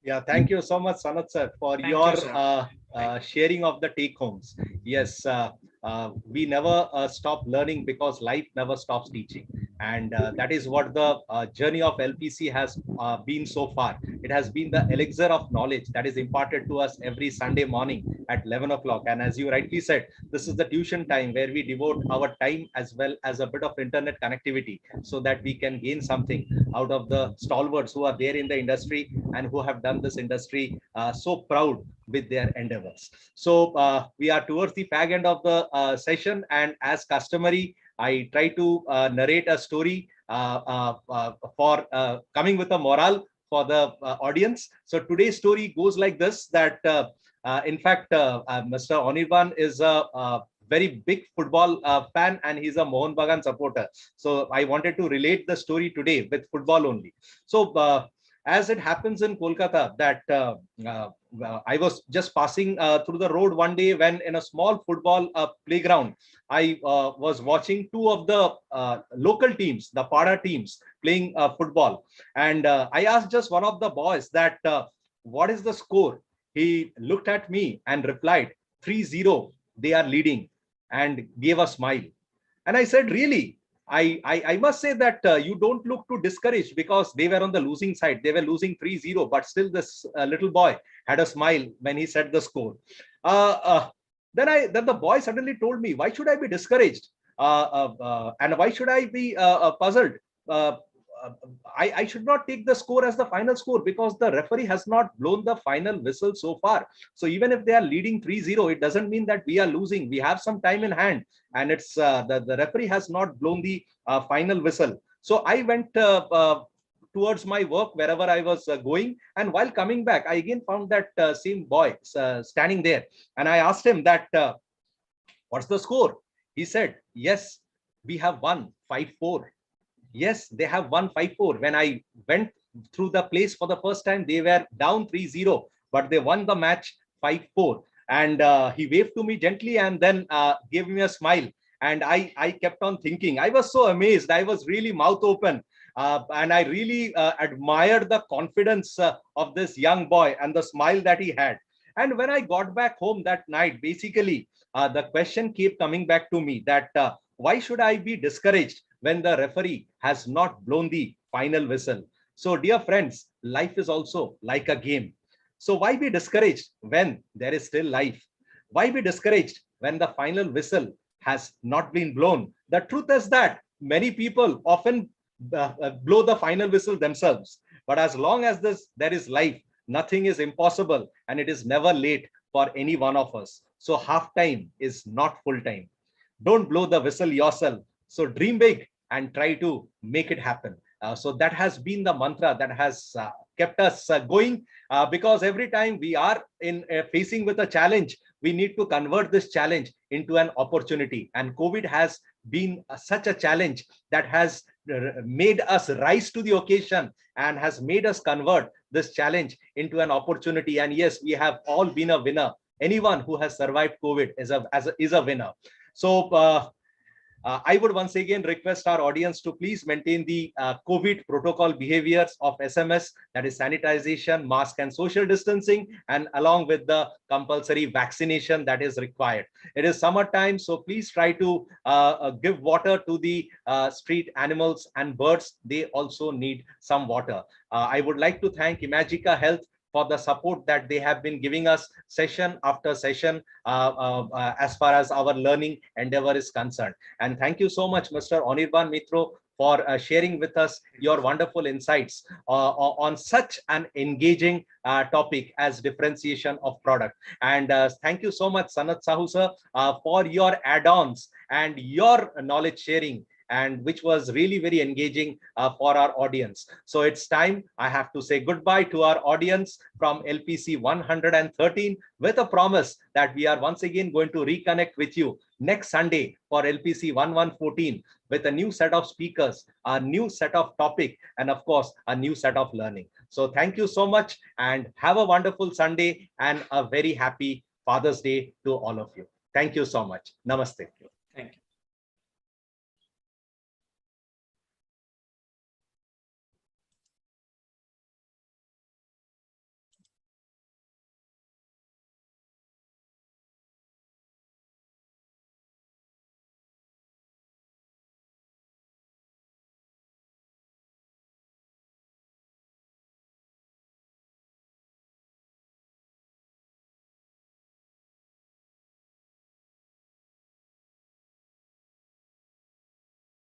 Yeah, thank you so much, Sanat sir, for Thank your you, sir. sharing of the take homes. Yes, we never stop learning because life never stops teaching. And that is what the journey of LPC has been so far. It has been the elixir of knowledge that is imparted to us every Sunday morning at 11 o'clock. And as you rightly said, this is the tuition time where we devote our time as well as a bit of internet connectivity so that we can gain something out of the stalwarts who are there in the industry and who have done this industry so proud with their endeavors. So we are towards the fag end of the session, and as customary, I try to narrate a story for coming with a moral for the audience. So today's story goes like this: that in fact, Mr. Anirban is a very big football fan, and he's a Mohun Bagan supporter. So I wanted to relate the story today with football only. So as it happens in Kolkata, that I was just passing through the road one day when in a small football playground, I was watching two of the local teams, the Pada teams, playing football. And I asked just one of the boys that, what is the score? He looked at me and replied, 3-0, they are leading, and gave a smile. And I said, really? I must say that you don't look too discouraged because they were on the losing side. They were losing 3-0, but still this little boy had a smile when he said the score. Then the boy suddenly told me, why should I be discouraged? And why should I be puzzled? I should not take the score as the final score because the referee has not blown the final whistle so far. So even if they are leading 3-0, it doesn't mean that we are losing. We have some time in hand, and it's the referee has not blown the final whistle. So I went towards my work wherever I was going, and while coming back, I again found that same boy standing there, and I asked him that, what's the score? He said, yes, we have won 5-4. Yes, they have won 5-4. When I went through the place for the first time, they were down 3-0, but they won the match 5-4. And he waved to me gently and then gave me a smile. And I kept on thinking. I was so amazed. I was really mouth open. And I really admired the confidence of this young boy and the smile that he had. And when I got back home that night, basically, the question kept coming back to me that why should I be discouraged when the referee has not blown the final whistle? So, dear friends, life is also like a game. So why be discouraged when there is still life? Why be discouraged when the final whistle has not been blown? The truth is that many people often blow the final whistle themselves. But as long as there is life, nothing is impossible, and it is never late for any one of us. So half time is not full time. Don't blow the whistle yourself. So dream big and try to make it happen. So that has been the mantra that has kept us going, because every time we are in facing with a challenge, we need to convert this challenge into an opportunity. And COVID has been such a challenge that has made us rise to the occasion and has made us convert this challenge into an opportunity. And yes, we have all been a winner. Anyone who has survived COVID is a winner. So I would once again request our audience to please maintain the COVID protocol behaviors of SMS, that is sanitization, mask and social distancing, and along with the compulsory vaccination that is required. It is summertime, so please try to give water to the street animals and birds. They also need some water. I would like to thank Imagica Health for the support that they have been giving us session after session as far as our learning endeavor is concerned. And thank you so much, Mr. Anirban Mitro, for sharing with us your wonderful insights on such an engaging topic as differentiation of product. And thank you so much, Sanat Sahu sir, for your add-ons and your knowledge sharing, and which was really very engaging for our audience. So it's time I have to say goodbye to our audience from LPC 113 with a promise that we are once again going to reconnect with you next Sunday for LPC 1114 with a new set of speakers, a new set of topic, and of course, a new set of learning. So thank you so much and have a wonderful Sunday and a very happy Father's Day to all of you. Thank you so much. Namaste. Thank you.